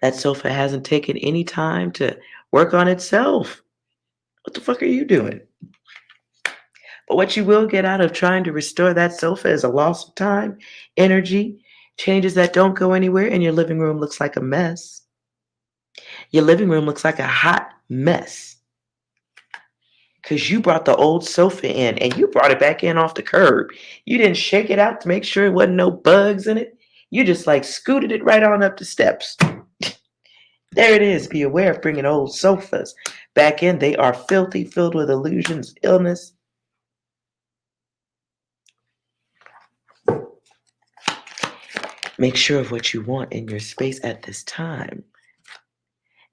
That sofa hasn't taken any time to work on itself. What the fuck are you doing? But what you will get out of trying to restore that sofa is a loss of time, energy, changes that don't go anywhere, and your living room looks like a mess. Your living room looks like a hot mess. Because you brought the old sofa in and you brought it back in off the curb. You didn't shake it out to make sure it wasn't no bugs in it. You just like scooted it right on up the steps. There it is. Be aware of bringing old sofas back in. They are filthy, filled with illusions, illness. Make sure of what you want in your space at this time.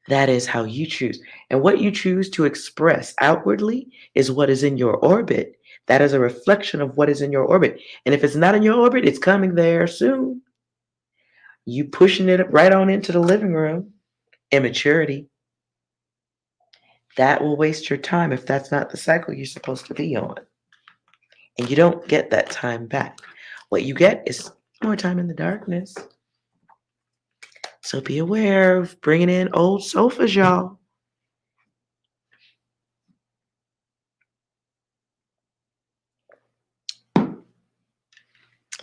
That is how you choose. And what you choose to express outwardly is what is in your orbit. That is a reflection of what is in your orbit. And if it's not in your orbit, it's coming there soon. You pushing it right on into the living room. Immaturity. That will waste your time if that's not the cycle you're supposed to be on. And you don't get that time back. What you get is more time in the darkness. So be aware of bringing in old sofas, y'all.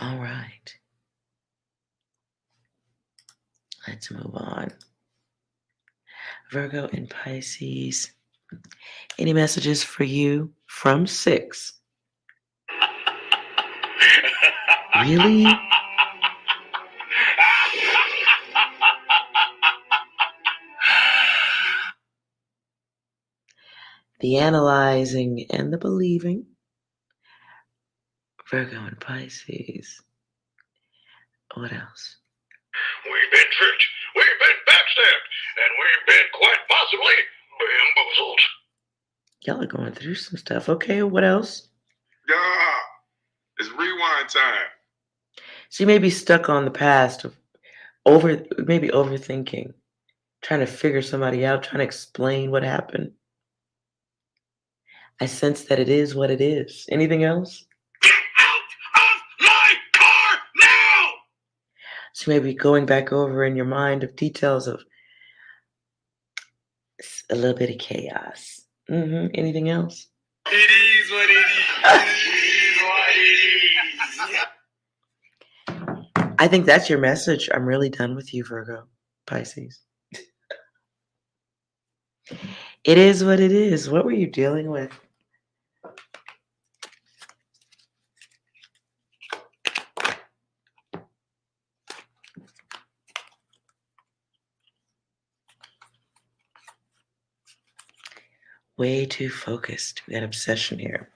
All right. Let's move on. Virgo and Pisces. Any messages for you from 6? Really? The analyzing and the believing. Virgo and Pisces. What else? We've been tricked, we've been backstabbed, and we've been quite possibly bamboozled. Y'all are going through some stuff. Okay, what else? Yeah, it's rewind time. So you may be stuck on the past, maybe overthinking, trying to figure somebody out, trying to explain what happened. I sense that it is what it is. Anything else? Get out of my car now! So maybe going back over in your mind of details of a little bit of chaos. Anything else? It is what it is. It is what it is. I think that's your message. I'm really done with you, Virgo, Pisces. It is what it is. What were you dealing with? Way too focused. We got obsession here.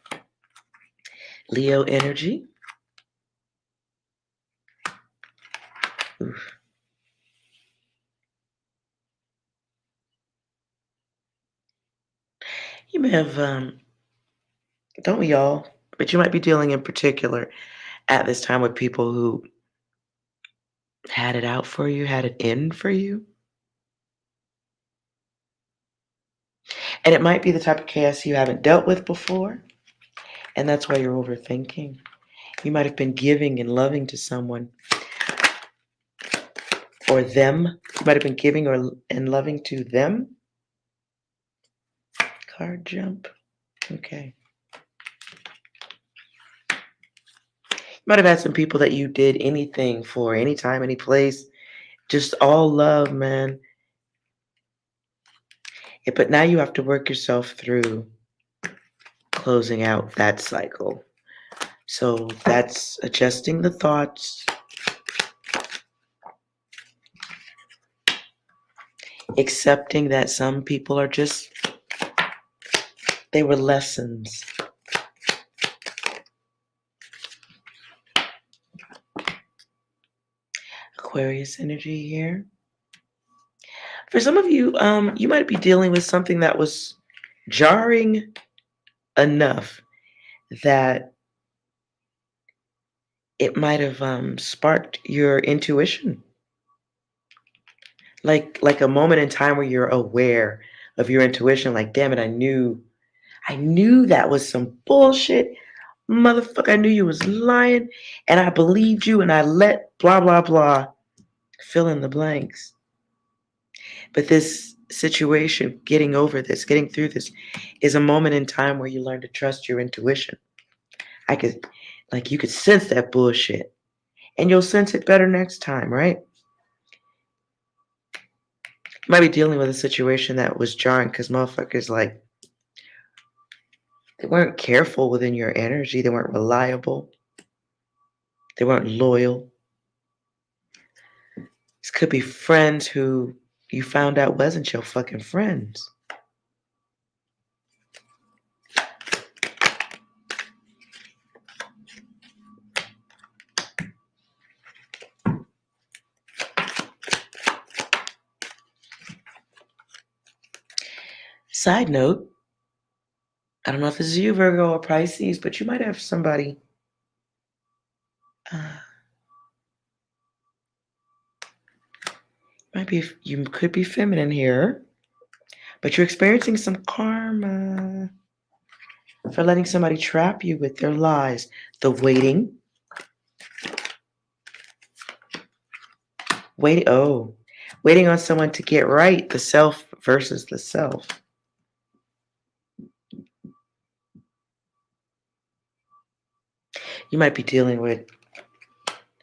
Leo energy. Oof. You may have, don't we all? But you might be dealing in particular at this time with people who had it out for you, had it in for you. And it might be the type of chaos you haven't dealt with before. And that's why you're overthinking. You might have been giving and loving to someone or them. You might have been giving and loving to them. Card jump. Okay. You might have had some people that you did anything for, anytime, any place. Just all love, man. Yeah, but now you have to work yourself through closing out that cycle. So that's adjusting the thoughts, accepting that some people are just, they were lessons. Aquarius energy here. For some of you, you might be dealing with something that was jarring enough that it might have sparked your intuition. Like a moment in time where you're aware of your intuition, like, damn it, I knew that was some bullshit. Motherfucker, I knew you was lying, and I believed you, and I let blah, blah, blah fill in the blanks. But this situation, getting over this, getting through this, is a moment in time where you learn to trust your intuition. You could sense that bullshit, and you'll sense it better next time, right? You might be dealing with a situation that was jarring because motherfuckers, like, they weren't careful within your energy. They weren't reliable. They weren't loyal. This could be friends who you found out wasn't your fucking friends. Side note, I don't know if this is you, Virgo or Pisces, but you might have somebody. Uh, you could be feminine here, but you're experiencing some karma for letting somebody trap you with their lies. The waiting. Waiting on someone to get right, the self versus the self. You might be dealing with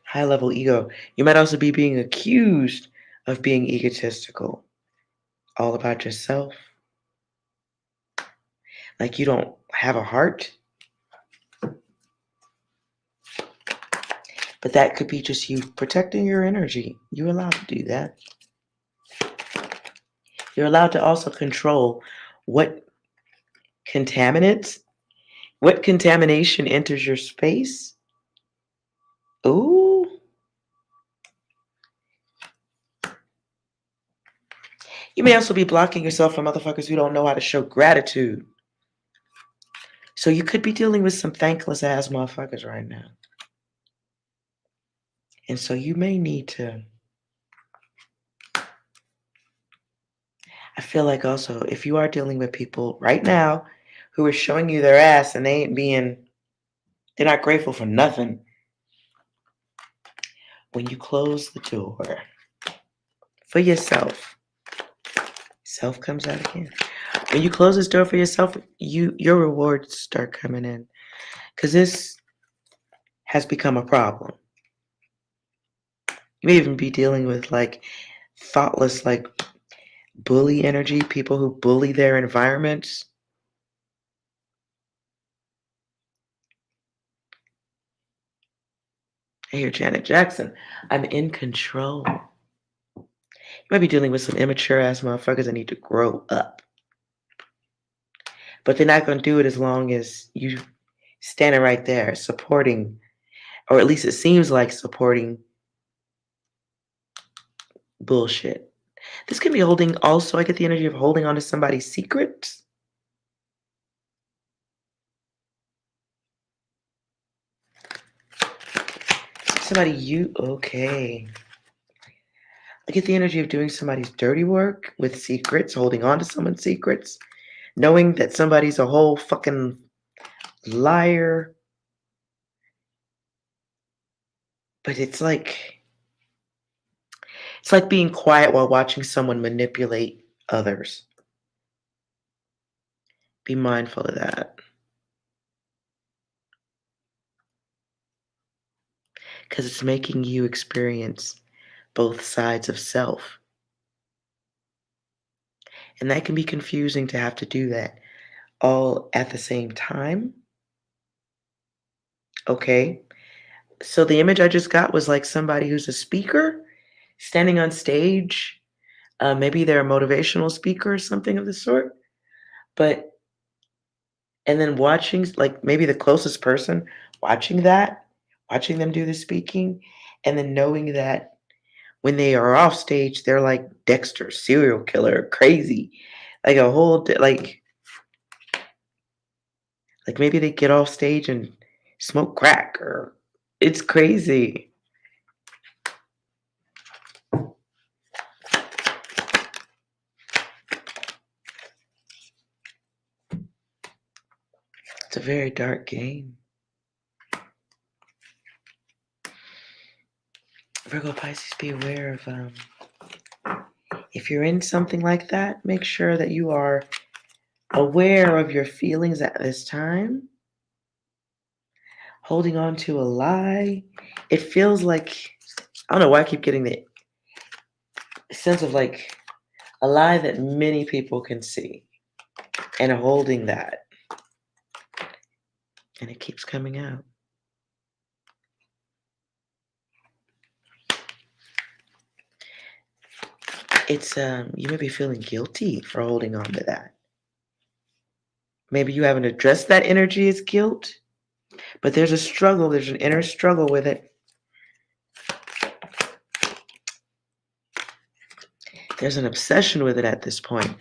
high level ego. You might also be being accused of being egotistical, all about yourself. Like you don't have a heart. But that could be just you protecting your energy. You're allowed to do that. You're allowed to also control what contaminants, what contamination enters your space. Ooh. You may also be blocking yourself from motherfuckers who don't know how to show gratitude. So you could be dealing with some thankless ass motherfuckers right now. And so you may need to. I feel like also if you are dealing with people right now who are showing you their ass and they're not grateful for nothing. When you close the door for yourself, self comes out again. When you close this door for yourself, your rewards start coming in. Because this has become a problem. You may even be dealing with like thoughtless, like bully energy, people who bully their environments. I hear Janet Jackson. I'm in control. You might be dealing with some immature ass motherfuckers that need to grow up. But they're not going to do it as long as you standing right there supporting, or at least it seems like supporting bullshit. This can be holding, also, I get the energy of holding on to somebody's secrets. Okay. I get the energy of doing somebody's dirty work with secrets, holding on to someone's secrets, knowing that somebody's a whole fucking liar. But it's like being quiet while watching someone manipulate others. Be mindful of that. Because it's making you experience both sides of self. And that can be confusing to have to do that all at the same time. Okay. So the image I just got was like somebody who's a speaker standing on stage. Maybe they're a motivational speaker or something of the sort. But, and then watching, like maybe the closest person watching them do the speaking, and then knowing that when they are off stage, they're like Dexter, serial killer, crazy. Like a whole, like maybe they get off stage and smoke crack, or it's crazy. It's a very dark game. Virgo Pisces, be aware of if you're in something like that, make sure that you are aware of your feelings at this time. Holding on to a lie. It feels like, I don't know why I keep getting the sense of like a lie that many people can see, and holding that. And it keeps coming out. It's you may be feeling guilty for holding on to that. Maybe you haven't addressed that energy as guilt, but there's a struggle, there's an inner struggle with it. There's an obsession with it at this point.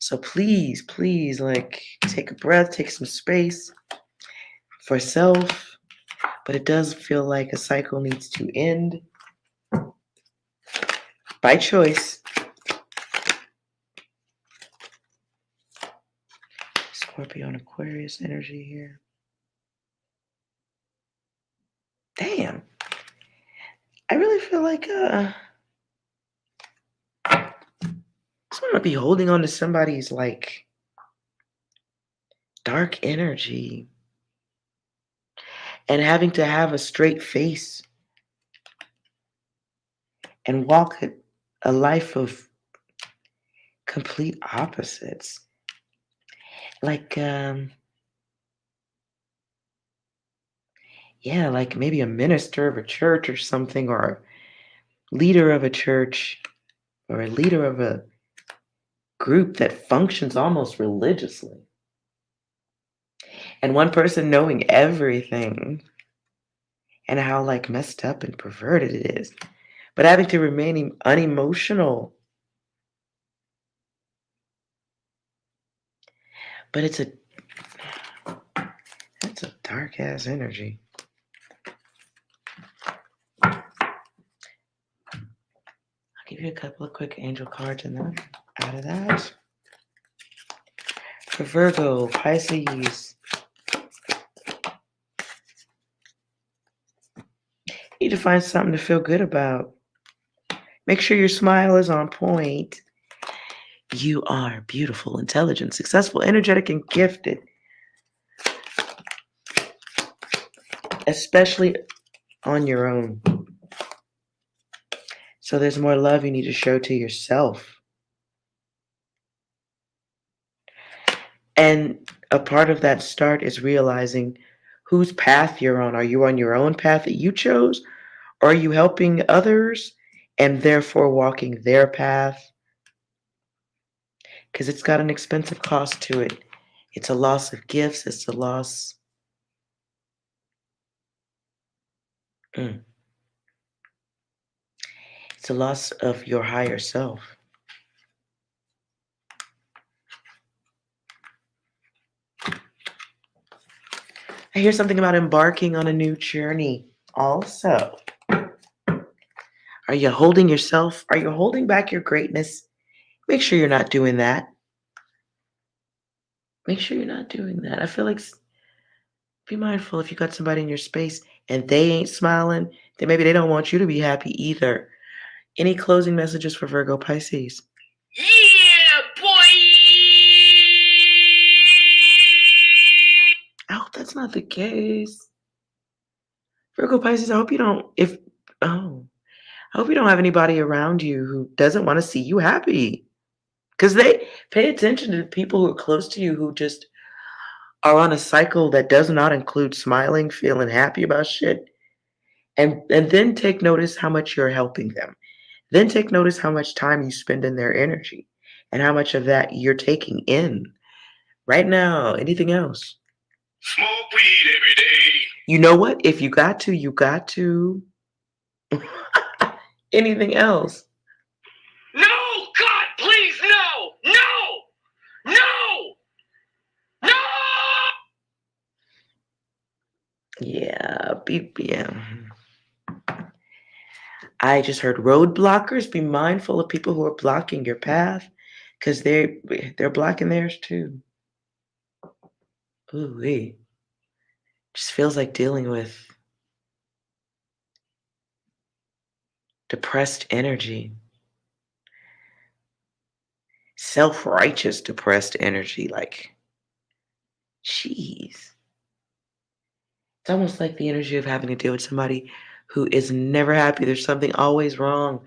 So please, please, like, take a breath, take some space for self. But it does feel like a cycle needs to end by choice. Scorpio and Aquarius energy here. Damn. I really feel like someone might be holding on to somebody's like dark energy and having to have a straight face and walk a life of complete opposites. Like yeah, like maybe a minister of a church or something, or a leader of a church, or a leader of a group that functions almost religiously. And one person knowing everything and how like messed up and perverted it is, but having to remain unemotional. But it's a dark ass energy. I'll give you a couple of quick angel cards and then out of that. For Virgo, Pisces, you need to find something to feel good about. Make sure your smile is on point. You are beautiful, intelligent, successful, energetic, and gifted. Especially on your own. So there's more love you need to show to yourself. And a part of that start is realizing whose path you're on. Are you on your own path that you chose? Or are you helping others and therefore walking their path? Because it's got an expensive cost to it. It's a loss of gifts. It's a loss. It's a loss of your higher self. I hear something about embarking on a new journey also. Are you holding yourself? Are you holding back your greatness? Make sure you're not doing that. Make sure you're not doing that. I feel like be mindful if you got somebody in your space and they ain't smiling, then maybe they don't want you to be happy either. Any closing messages for Virgo Pisces? Yeah, boy! I hope that's not the case. Virgo Pisces, I hope you don't I hope you don't have anybody around you who doesn't want to see you happy. Because they pay attention to people who are close to you who just are on a cycle that does not include smiling, feeling happy about shit. And then take notice how much you're helping them. Then take notice how much time you spend in their energy and how much of that you're taking in. Right now, anything else? Smoke weed every day. You know what? If you got to, you got to. Anything else? No! God, please, no! No! No! No! Yeah. I just heard road blockers. Be mindful of people who are blocking your path because they're blocking theirs too. Ooh, just feels like dealing with depressed energy, self-righteous depressed energy. Like, jeez, it's almost like the energy of having to deal with somebody who is never happy. There's something always wrong.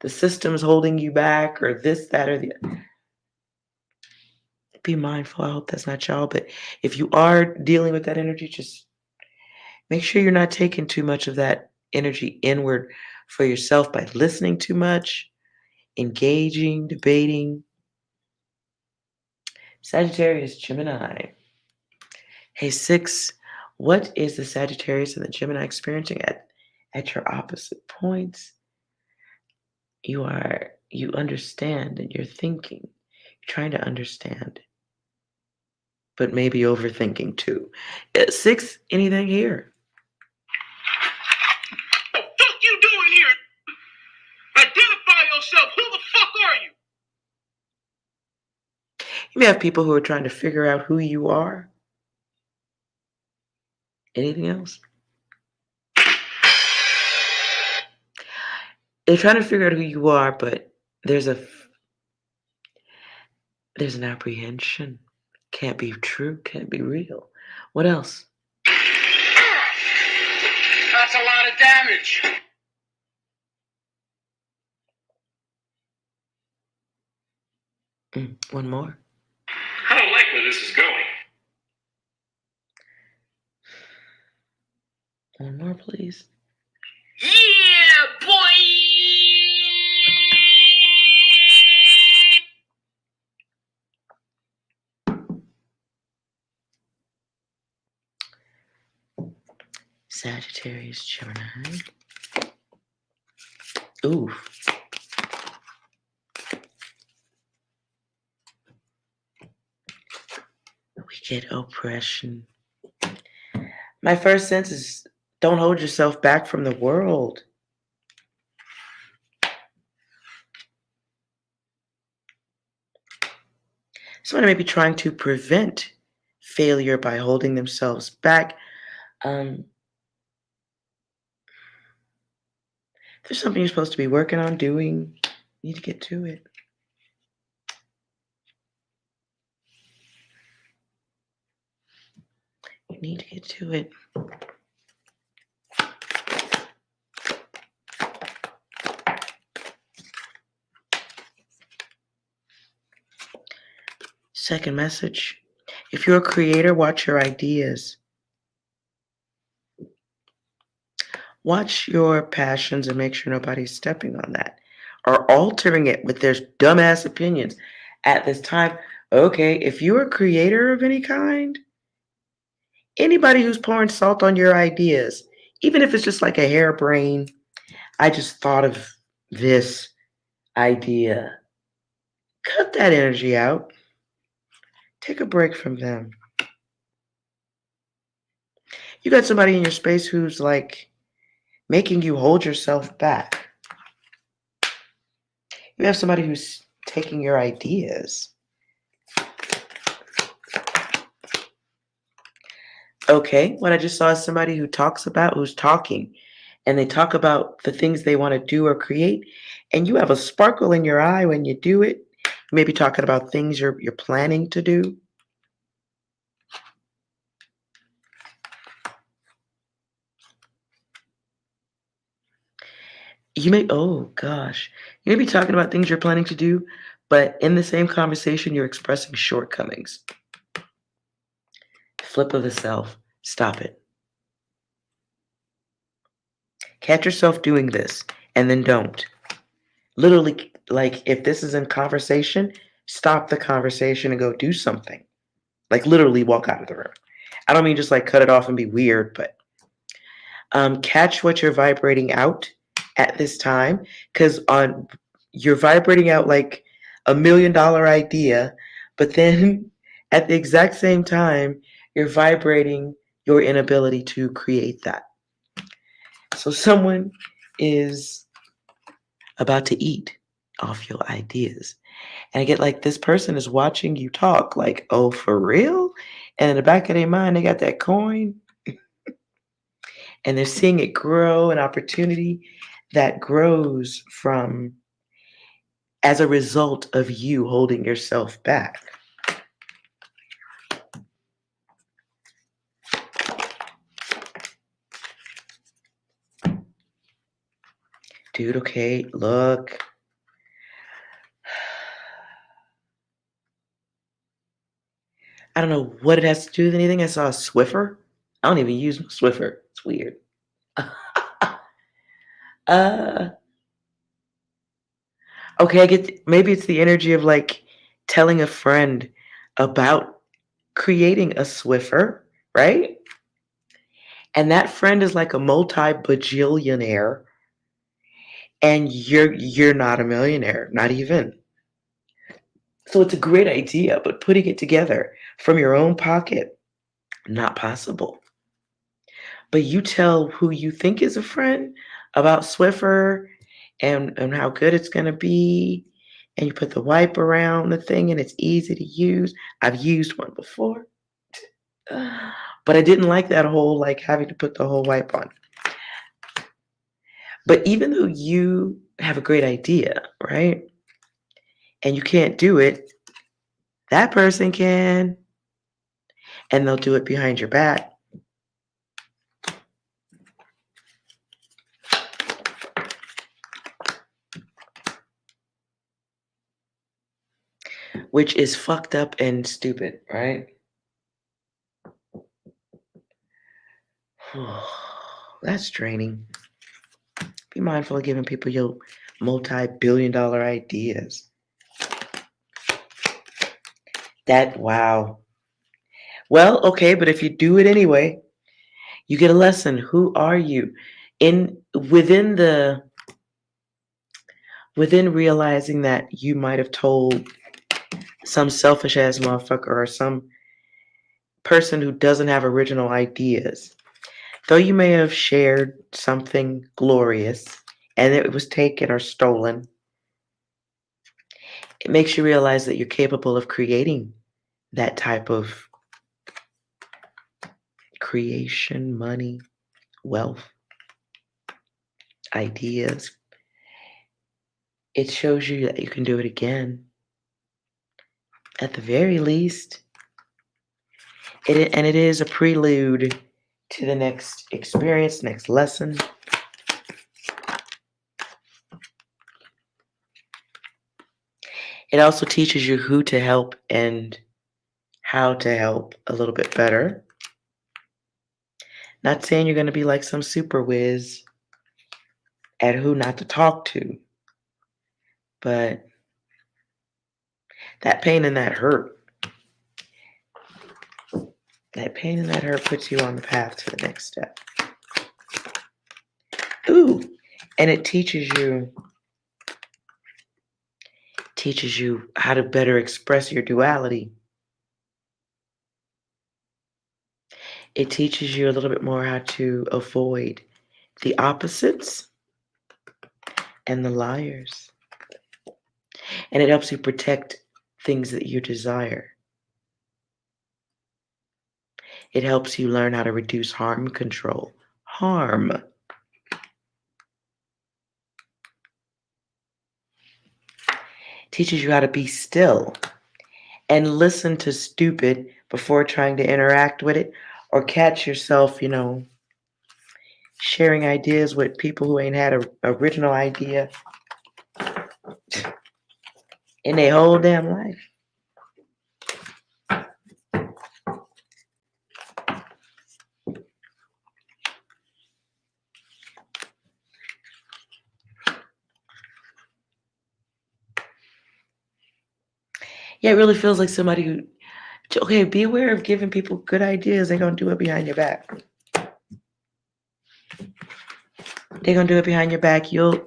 The system's holding you back, or this, that, or the. Be mindful. I hope that's not y'all. But if you are dealing with that energy, just make sure you're not taking too much of that energy inward for yourself by listening too much, engaging, debating. Sagittarius, Gemini. Hey, 6, what is the Sagittarius and the Gemini experiencing at your opposite points? You understand and you're thinking. You're trying to understand, but maybe overthinking too. 6, anything here? What the fuck you doing here? Identify yourself. Who the fuck are you? You may have people who are trying to figure out who you are. Anything else? They're trying to figure out who you are, but there's an apprehension. Can't be true, can't be real. What else? That's a lot of damage. One more. I don't like where this is going. One more, please. Yeah, boy! Sagittarius, Gemini. Ooh. We get oppression. My first sense is don't hold yourself back from the world. Someone may be trying to prevent failure by holding themselves back. If there's something you're supposed to be working on doing, you need to get to it. You need to get to it. Second message. If you're a creator, watch your ideas. Watch your passions and make sure nobody's stepping on that or altering it with their dumbass opinions at this time. Okay, if you're a creator of any kind, anybody who's pouring salt on your ideas, even if it's just like a harebrained, I just thought of this idea, cut that energy out. Take a break from them. You got somebody in your space who's like making you hold yourself back. You have somebody who's taking your ideas. Okay, what I just saw is somebody who's talking, and they talk about the things they want to do or create, and you have a sparkle in your eye when you do it. You may be talking about things you're planning to do. You may be talking about things you're planning to do, but in the same conversation, you're expressing shortcomings. Flip of the self. Stop it. Catch yourself doing this and then don't. Literally, like if this is in conversation, stop the conversation and go do something. Like literally walk out of the room. I don't mean just like cut it off and be weird, but catch what you're vibrating out at this time, because you're vibrating out like $1 million idea, but then at the exact same time, you're vibrating your inability to create that. So someone is about to eat off your ideas. And I get like this person is watching you talk, like, oh, for real? And in the back of their mind, they got that coin and they're seeing it grow, an opportunity that grows from as a result of you holding yourself back. Dude, okay, look. I don't know what it has to do with anything. I saw a Swiffer. I don't even use Swiffer. It's weird. Okay, I get maybe it's the energy of like telling a friend about creating a Swiffer, right? And that friend is like a multi-bajillionaire, and you're not a millionaire, not even. So it's a great idea, but putting it together from your own pocket, not possible. But you tell who you think is a friend about Swiffer and how good it's going to be. And you put the wipe around the thing and it's easy to use. I've used one before, but I didn't like that whole like having to put the whole wipe on. But even though you have a great idea, right? And you can't do it, that person can, and they'll do it behind your back. Which is fucked up and stupid, right? That's draining. Be mindful of giving people your multi-billion-dollar ideas. Wow. Well, okay, but if you do it anyway, you get a lesson. Who are you? Within realizing that you might have told some selfish ass motherfucker or some person who doesn't have original ideas, though you may have shared something glorious and it was taken or stolen, it makes you realize that you're capable of creating that type of creation, money, wealth, ideas. It shows you that you can do it again. At the very least, it is a prelude to the next experience, next lesson. It also teaches you who to help and how to help a little bit better. Not saying you're going to be like some super whiz at who not to talk to, but that pain and that hurt, puts you on the path to the next step. Ooh, and it teaches you how to better express your duality. It teaches you a little bit more how to avoid the opposites and the liars. And it helps you protect things that you desire. It helps you learn how to reduce harm control. Harm. Teaches you how to be still and listen to stupid before trying to interact with it or catch yourself, sharing ideas with people who ain't had an original idea in their whole damn life. Yeah, it really feels like somebody who, okay, be aware of giving people good ideas. They're going to do it behind your back. They're going to do it behind your back. You'll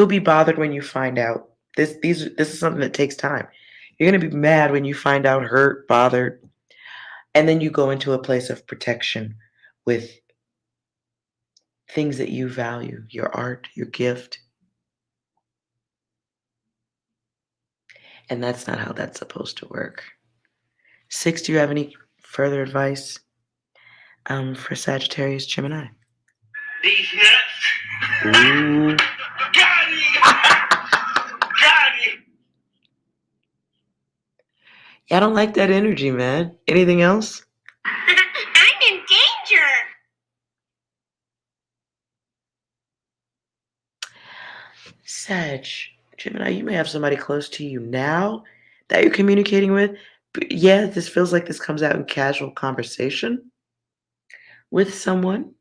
be bothered when you find out. This is something that takes time. You're going to be mad when you find out, hurt, bothered, and then you go into a place of protection with things that you value, your art, your gift. And that's not how that's supposed to work. 6, do you have any further advice for Sagittarius, Gemini? These nuts. Ooh. Got it. Got it. Yeah, I don't like that energy, man. Anything else? I'm in danger. Sag, Gemini, you may have somebody close to you now that you're communicating with. But yeah, this feels like this comes out in casual conversation with someone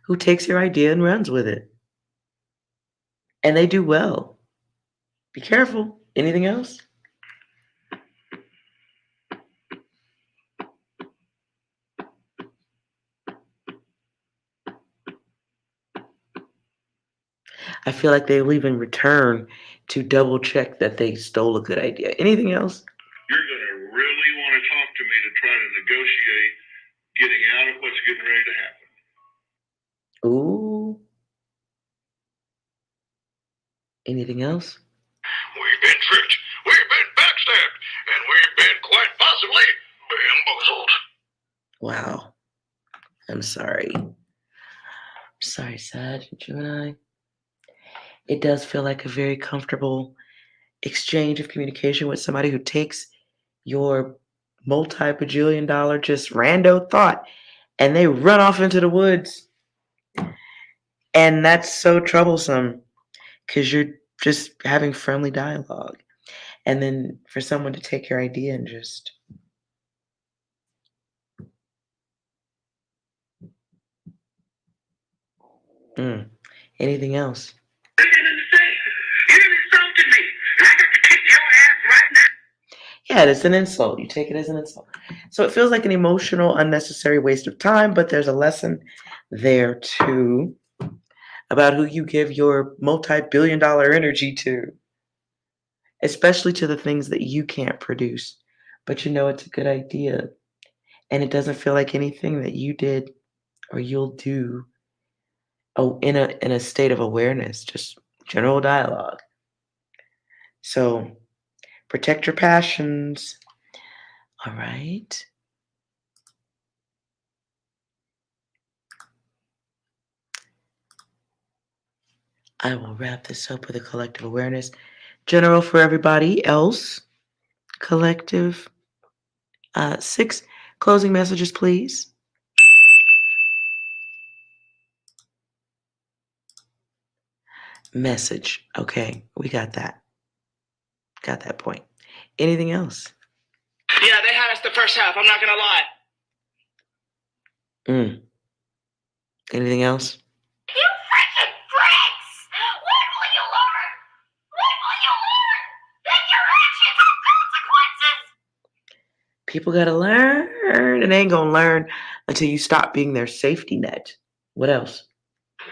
who takes your idea and runs with it. And they do well. Be careful. Anything else? I feel like they will even return to double check that they stole a good idea. Anything else? You're going to really want to talk to me to try to negotiate getting out of what's getting ready to happen. Ooh. Anything else? We've been tricked, we've been backstabbed, and we've been quite possibly bamboozled. Wow. I'm sorry. Sorry, Sag, Gemini. It does feel like a very comfortable exchange of communication with somebody who takes your multi-bajillion dollar just rando thought and they run off into the woods. And that's so troublesome because you're just having friendly dialogue. And then for someone to take your idea and just anything else? What are you going to say? You insulted me. I got to kick your ass right now. Yeah, it's an insult. You take it as an insult. So it feels like an emotional, unnecessary waste of time, but there's a lesson there too about who you give your multi-billion dollar energy to, especially to the things that you can't produce. But you know it's a good idea. And it doesn't feel like anything that you did or you'll do in a state of awareness, just general dialogue. So protect your passions. All right. I will wrap this up with a collective awareness. General for everybody else. Collective. 6 closing messages, please. Message. Okay, we got that. Got that point. Anything else? Yeah, they had us the first half. I'm not gonna lie. Anything else? You freaking freaks! When will you learn? When will you learn that your actions have consequences? People gotta learn, and they ain't gonna learn until you stop being their safety net. What else?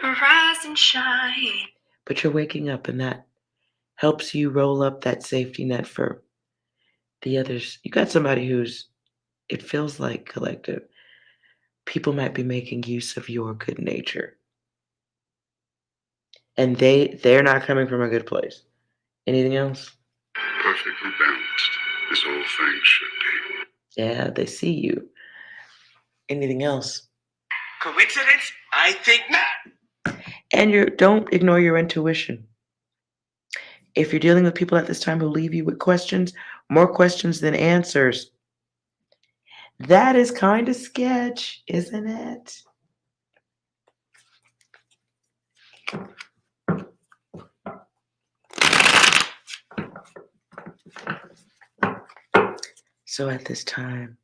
Rise and shine. But you're waking up, and that helps you roll up that safety net for the others. You got somebody who's, it feels like collective. People might be making use of your good nature. And they're not coming from a good place. Anything else? Perfectly balanced, this whole thing should be. Yeah, they see you. Anything else? Coincidence? I think not. And don't ignore your intuition. If you're dealing with people at this time who leave you with questions, more questions than answers, that is kind of sketch, isn't it? So at this time,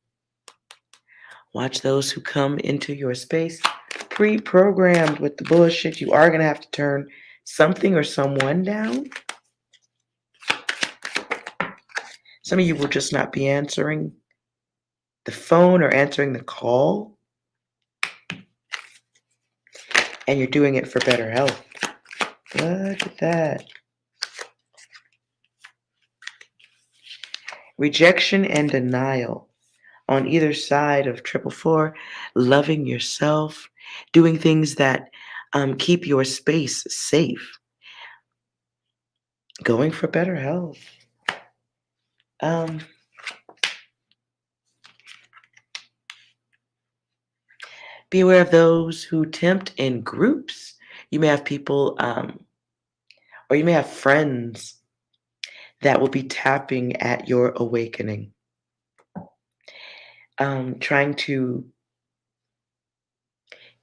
watch those who come into your space pre-programmed with the bullshit. You are going to have to turn something or someone down. Some of you will just not be answering the phone or answering the call. And you're doing it for better health. Look at that. Rejection and denial on either side of 444. Loving yourself, doing things that keep your space safe, going for better health. Be aware of those who tempt in groups. You may have people, or you may have friends that will be tapping at your awakening, trying to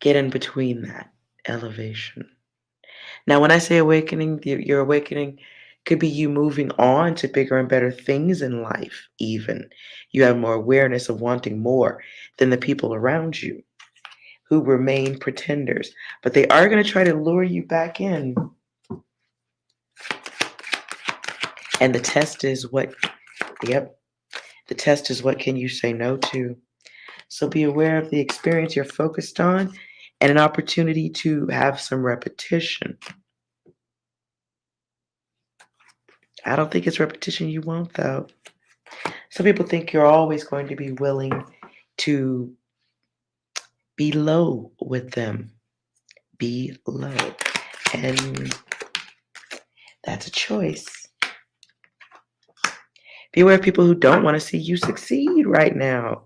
get in between that elevation. Now, when I say awakening, your awakening could be you moving on to bigger and better things in life, even. You have more awareness of wanting more than the people around you who remain pretenders. But they are going to try to lure you back in. And the test is what can you say no to? So be aware of the experience you're focused on and an opportunity to have some repetition. I don't think it's repetition you want, though. Some people think you're always going to be willing to be low with them. Be low. And that's a choice. Beware of people who don't want to see you succeed right now.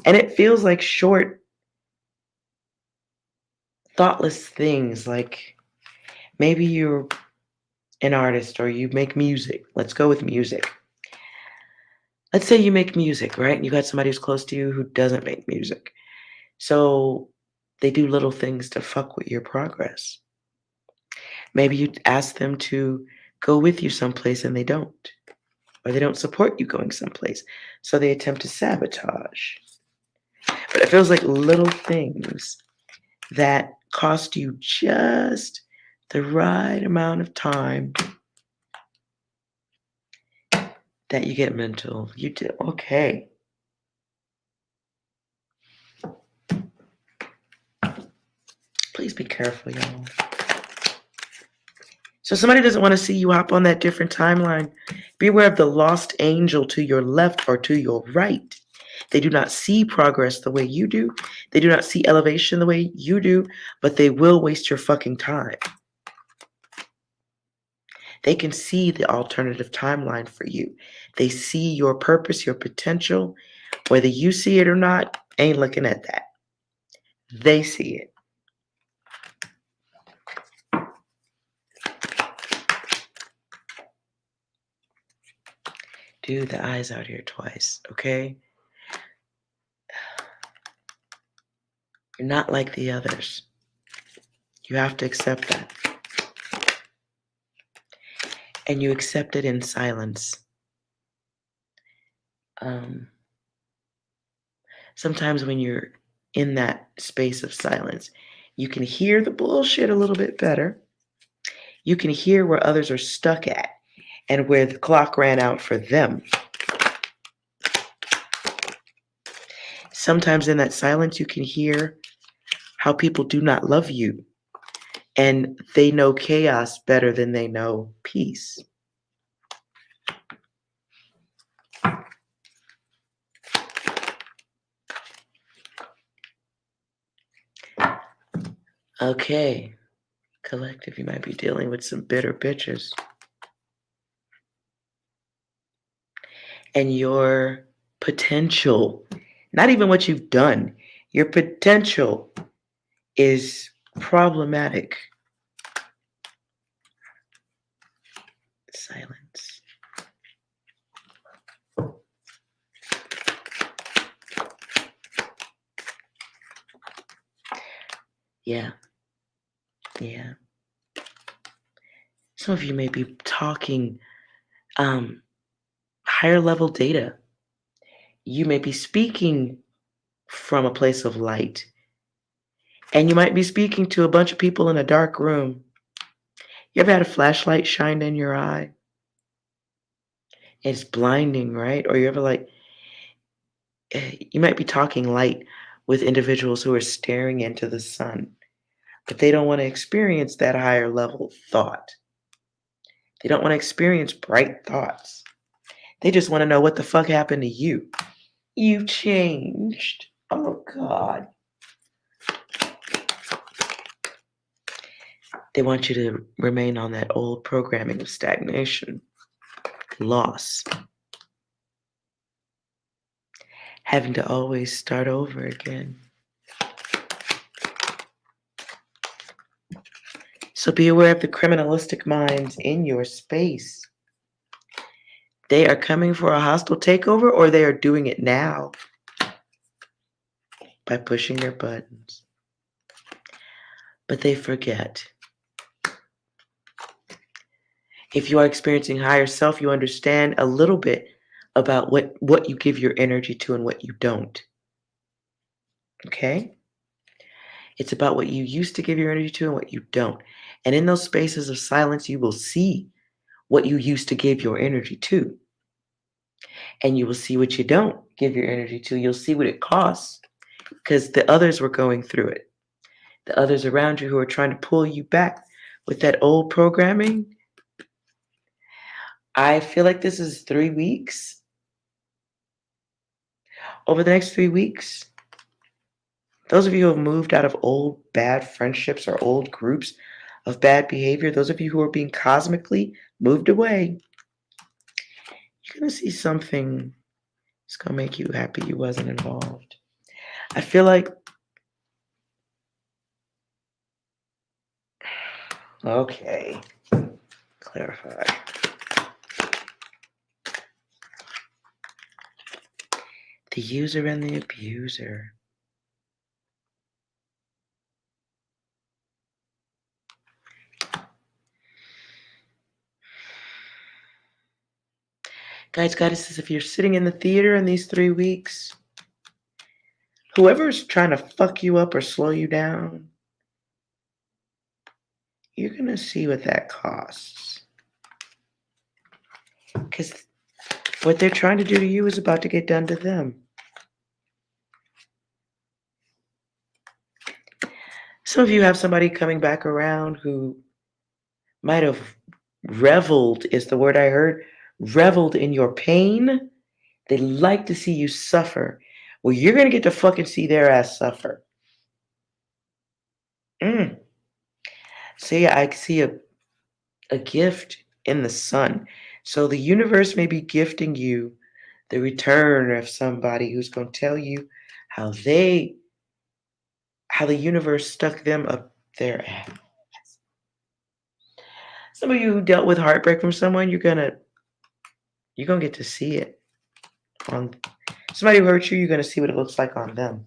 And it feels like short, thoughtless things like maybe you're an artist or you make music. Let's go with music. Let's say you make music, right? And you got somebody who's close to you who doesn't make music. So they do little things to fuck with your progress. Maybe you ask them to go with you someplace and they don't. Or they don't support you going someplace. So they attempt to sabotage. But it feels like little things that cost you just the right amount of time that you get mental. You do. Okay. Please be careful, y'all. So somebody doesn't want to see you hop on that different timeline. Beware of the lost angel to your left or to your right. They do not see progress the way you do. They do not see elevation the way you do, but they will waste your fucking time. They can see the alternative timeline for you. They see your purpose, your potential. Whether you see it or not, ain't looking at that. They see it. Dude, the eyes out here twice, okay? You're not like the others. You have to accept that. And you accept it in silence. Sometimes when you're in that space of silence, you can hear the bullshit a little bit better. You can hear where others are stuck at and where the clock ran out for them. Sometimes in that silence, you can hear how people do not love you and they know chaos better than they know peace. Okay, collective, you might be dealing with some bitter bitches. And your potential, not even what you've done, your potential is problematic. Silence. Yeah. Yeah. Some of you may be talking higher level data. You may be speaking from a place of light. And you might be speaking to a bunch of people in a dark room. You ever had a flashlight shined in your eye? It's blinding, right? Or you ever you might be talking light with individuals who are staring into the sun, but they don't want to experience that higher level thought. They don't want to experience bright thoughts. They just want to know what the fuck happened to you. You changed. Oh, God. They want you to remain on that old programming of stagnation, loss, having to always start over again. So be aware of the criminalistic minds in your space. They are coming for a hostile takeover, or they are doing it now by pushing their buttons. But they forget. If you are experiencing higher self, you understand a little bit about what you give your energy to and what you don't. Okay? It's about what you used to give your energy to and what you don't. And in those spaces of silence, you will see what you used to give your energy to. And you will see what you don't give your energy to. You'll see what it costs because the others were going through it. The others around you who are trying to pull you back with that old programming, I feel like this is 3 weeks. Over the next 3 weeks, those of you who have moved out of old bad friendships or old groups of bad behavior, those of you who are being cosmically moved away, you're going to see something that's going to make you happy you wasn't involved. I feel like, okay, clarify. The user and the abuser. Guys, goddesses, if you're sitting in the theater in these 3 weeks, whoever's trying to fuck you up or slow you down, you're going to see what that costs. Because what they're trying to do to you is about to get done to them. Some of you have somebody coming back around who might have reveled, is the word I heard, reveled in your pain. They like to see you suffer. Well, you're going to get to fucking see their ass suffer. See, I see a gift in the sun. So the universe may be gifting you the return of somebody who's going to tell you how the universe stuck them up their ass. Some of you who dealt with heartbreak from someone, you're gonna get to see it on somebody who hurt you. You're gonna see what it looks like on them.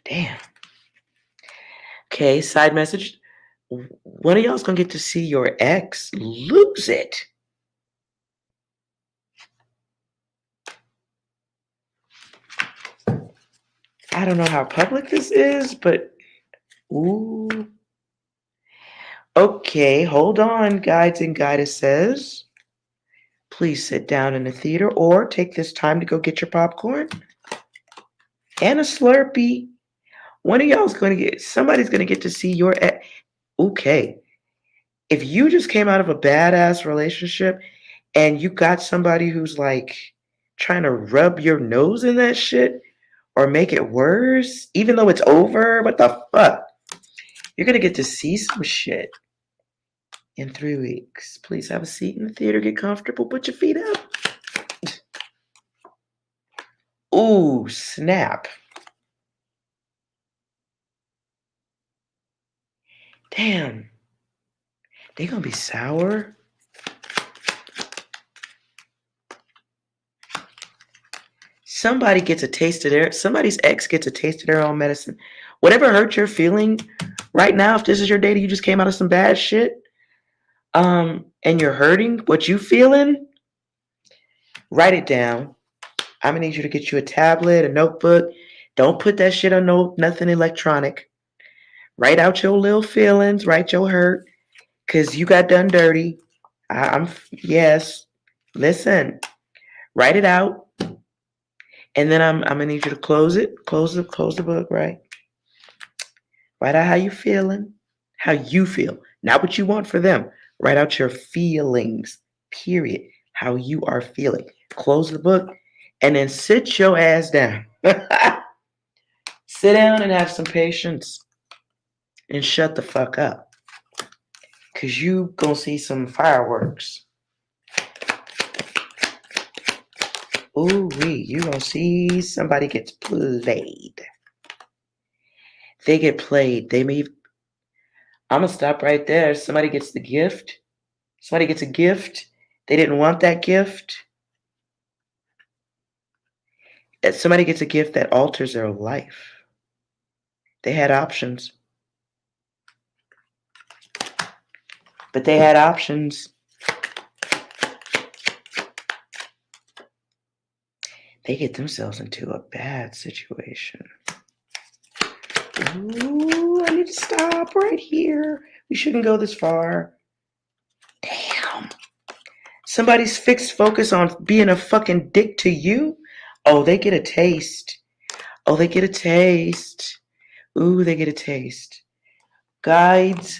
Damn. Okay, side message. One of y'all's gonna get to see your ex lose it. I don't know how public this is, but ooh. Okay, hold on, guides and goddesses. Please sit down in the theater or take this time to go get your popcorn and a Slurpee. One of y'all's somebody's gonna get to see your ex. Okay. If you just came out of a badass relationship and you got somebody who's like trying to rub your nose in that shit or make it worse, even though it's over, what the fuck? You're gonna get to see some shit in 3 weeks. Please have a seat in the theater, get comfortable, put your feet up. Ooh, snap. Damn. They gonna be sour. Somebody's ex gets a taste of their own medicine. Whatever hurt you're feeling right now, if this is your day that you just came out of some bad shit, and you're hurting, what you feeling, write it down. I'm gonna need you to get you a tablet, a notebook. Don't put that shit on nothing electronic. Write out your little feelings, write your hurt, cause you got done dirty. Yes. Listen, write it out. And then I'm gonna need you to close it. Close the book, right? Write out how you feeling. How you feel. Not what you want for them. Write out your feelings. Period. How you are feeling. Close the book. And then sit your ass down. Sit down and have some patience. And shut the fuck up. Cause you gonna see some fireworks. Ooh-wee, you gonna see somebody gets played. They get played. I'm gonna stop right there. Somebody gets the gift. Somebody gets a gift. They didn't want that gift. Somebody gets a gift that alters their life. They had options. But they had options. They get themselves into a bad situation. Ooh, I need to stop right here. We shouldn't go this far. Damn. Somebody's fixed focus on being a fucking dick to you. Oh, they get a taste. Oh, they get a taste. Ooh, they get a taste. Guidance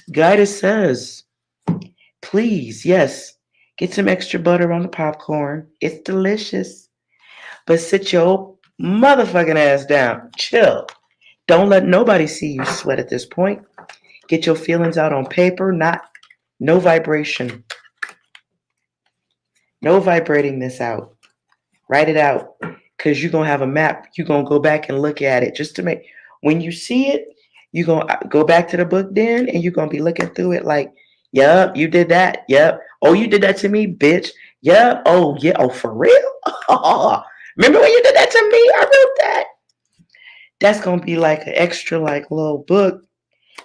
says, please, yes, get some extra butter on the popcorn. It's delicious. But sit your motherfucking ass down. Chill. Don't let nobody see you sweat at this point. Get your feelings out on paper, not no vibration. No vibrating this out. Write it out. Cause you're gonna have a map. You're gonna go back and look at it just to make when you see it, you're gonna go back to the book then and you're gonna be looking through it like, yup, you did that. Yup. Oh, you did that to me, bitch. Yup. Oh, yeah. Oh, for real? Remember when you did that to me? I wrote that. That's gonna be like an extra like little book.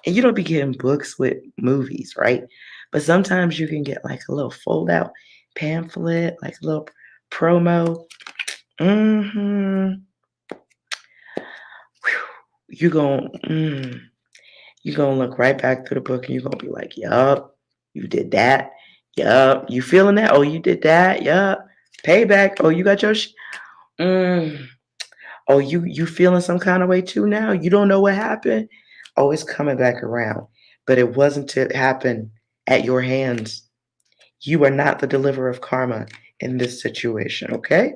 And you don't be getting books with movies, right? But sometimes you can get like a little fold out pamphlet, like a little promo. Mm-hmm. You gon' you gonna look right back through the book and you're gonna be like, yup, you did that. Yup, you feeling that? Oh, you did that. Yup, payback. Oh, you got your. Mm. Oh, you feeling some kind of way too now? You don't know what happened? Oh, it's coming back around. But it wasn't to happen at your hands. You are not the deliverer of karma in this situation, okay?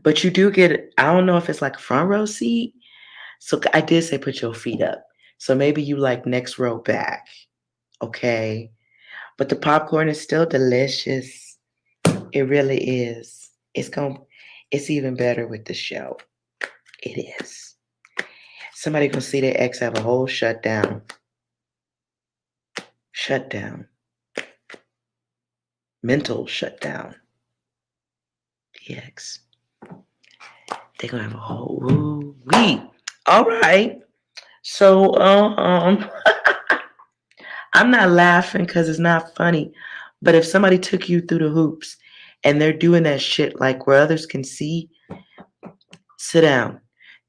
But you do get, I don't know if it's like a front row seat. So I did say put your feet up. So maybe you like next row back, okay? But the popcorn is still delicious. It really is. It's even better with the show. It is. Somebody gonna see their ex have a whole shutdown. Shutdown. Mental shutdown. The ex. They're gonna have a whole wee. All right. So I'm not laughing because it's not funny. But if somebody took you through the hoops and they're doing that shit like where others can see, sit down.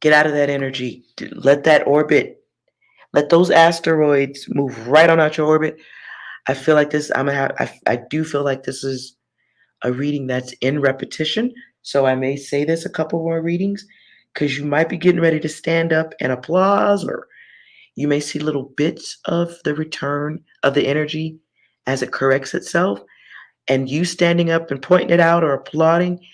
Get out of that energy. Let that orbit, let those asteroids move right on out your orbit. I feel like this, I'm gonna have, I do feel like this is a reading that's in repetition. So I may say this a couple more readings because you might be getting ready to stand up and applause, or you may see little bits of the return of the energy as it corrects itself. And you standing up and pointing it out or applauding,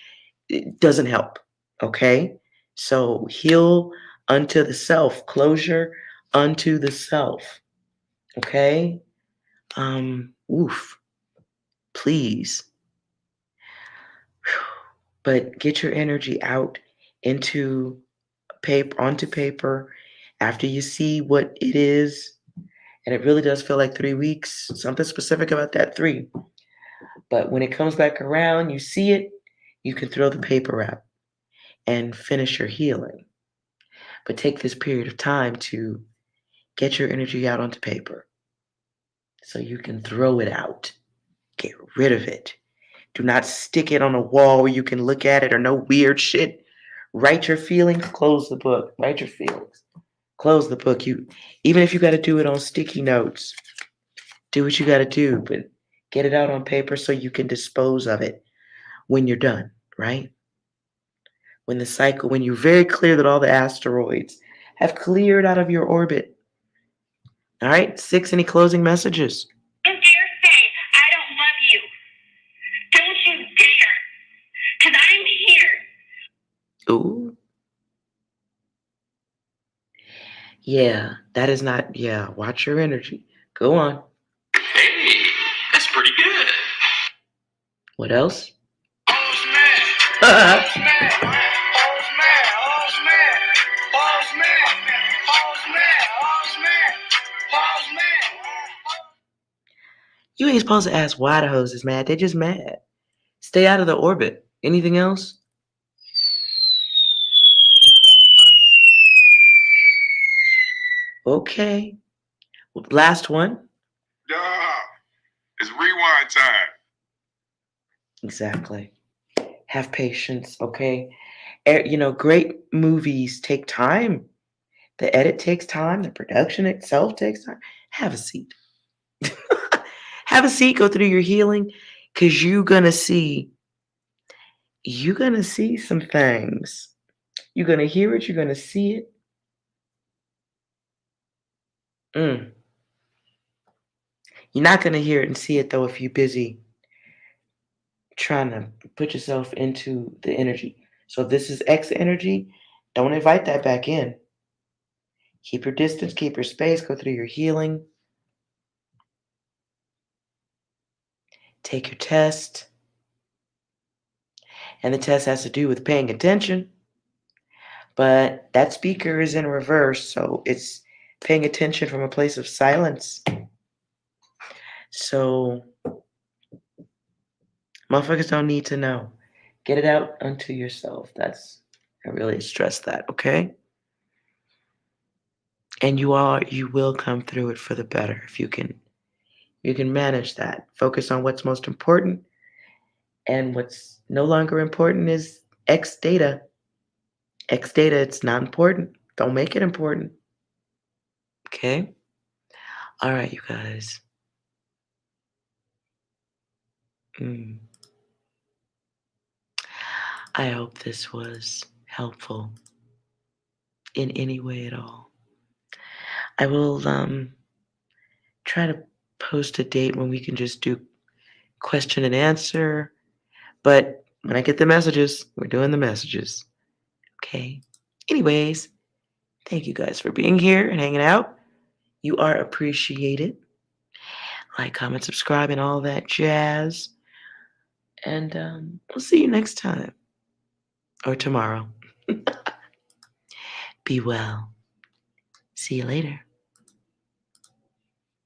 it doesn't help. Okay? So heal unto the self, closure unto the self. Okay? Oof. Please. But get your energy out into paper, onto paper after you see what it is. And it really does feel like 3 weeks. Something specific about that 3. But when it comes back around, you see it, you can throw the paper out and finish your healing. But take this period of time to get your energy out onto paper so you can throw it out. Get rid of it. Do not stick it on a wall where you can look at it or no weird shit. Write your feelings, close the book. Write your feelings. Close the book. You even if you got to do it on sticky notes, do what you got to do, but get it out on paper so you can dispose of it when you're done, right? When you're very clear that all the asteroids have cleared out of your orbit. All right, 6, any closing messages? Don't dare say I don't love you. Don't you dare. Because I'm here. Ooh. Yeah, that is not, yeah, watch your energy. Go on. Hey, that's pretty good. What else? All's mad. All's mad. All's mad. All's mad. All's mad. All's mad. All's mad. All's mad. You ain't supposed to ask why the hoes is mad. They're just mad. Stay out of the orbit. Anything else? Okay. Last one. Duh. It's rewind time. Exactly. Have patience, okay? Great movies take time. The edit takes time. The production itself takes time. Have a seat. Have a seat. Go through your healing, because you're gonna see some things You're going to hear it. You're going to see it. Mm. You're not going to hear it and see it, though, if you're busy trying to put yourself into the energy. So if this is X energy, don't invite that back in. Keep your distance, keep your space, go through your healing, take your test. And the test has to do with paying attention, but that speaker is in reverse, so it's paying attention from a place of silence. So motherfuckers don't need to know. Get it out unto yourself. I really stress that, okay? And you will come through it for the better if you can manage that. Focus on what's most important, and what's no longer important is X data. X data, it's not important. Don't make it important. Okay? All right, you guys. Mm. I hope this was helpful in any way at all. I will try to post a date when we can just do question and answer. But when I get the messages, we're doing the messages. Okay? Anyways, thank you guys for being here and hanging out. You are appreciated. Like, comment, subscribe, and all that jazz. And we'll see you next time or tomorrow. Be well. See you later.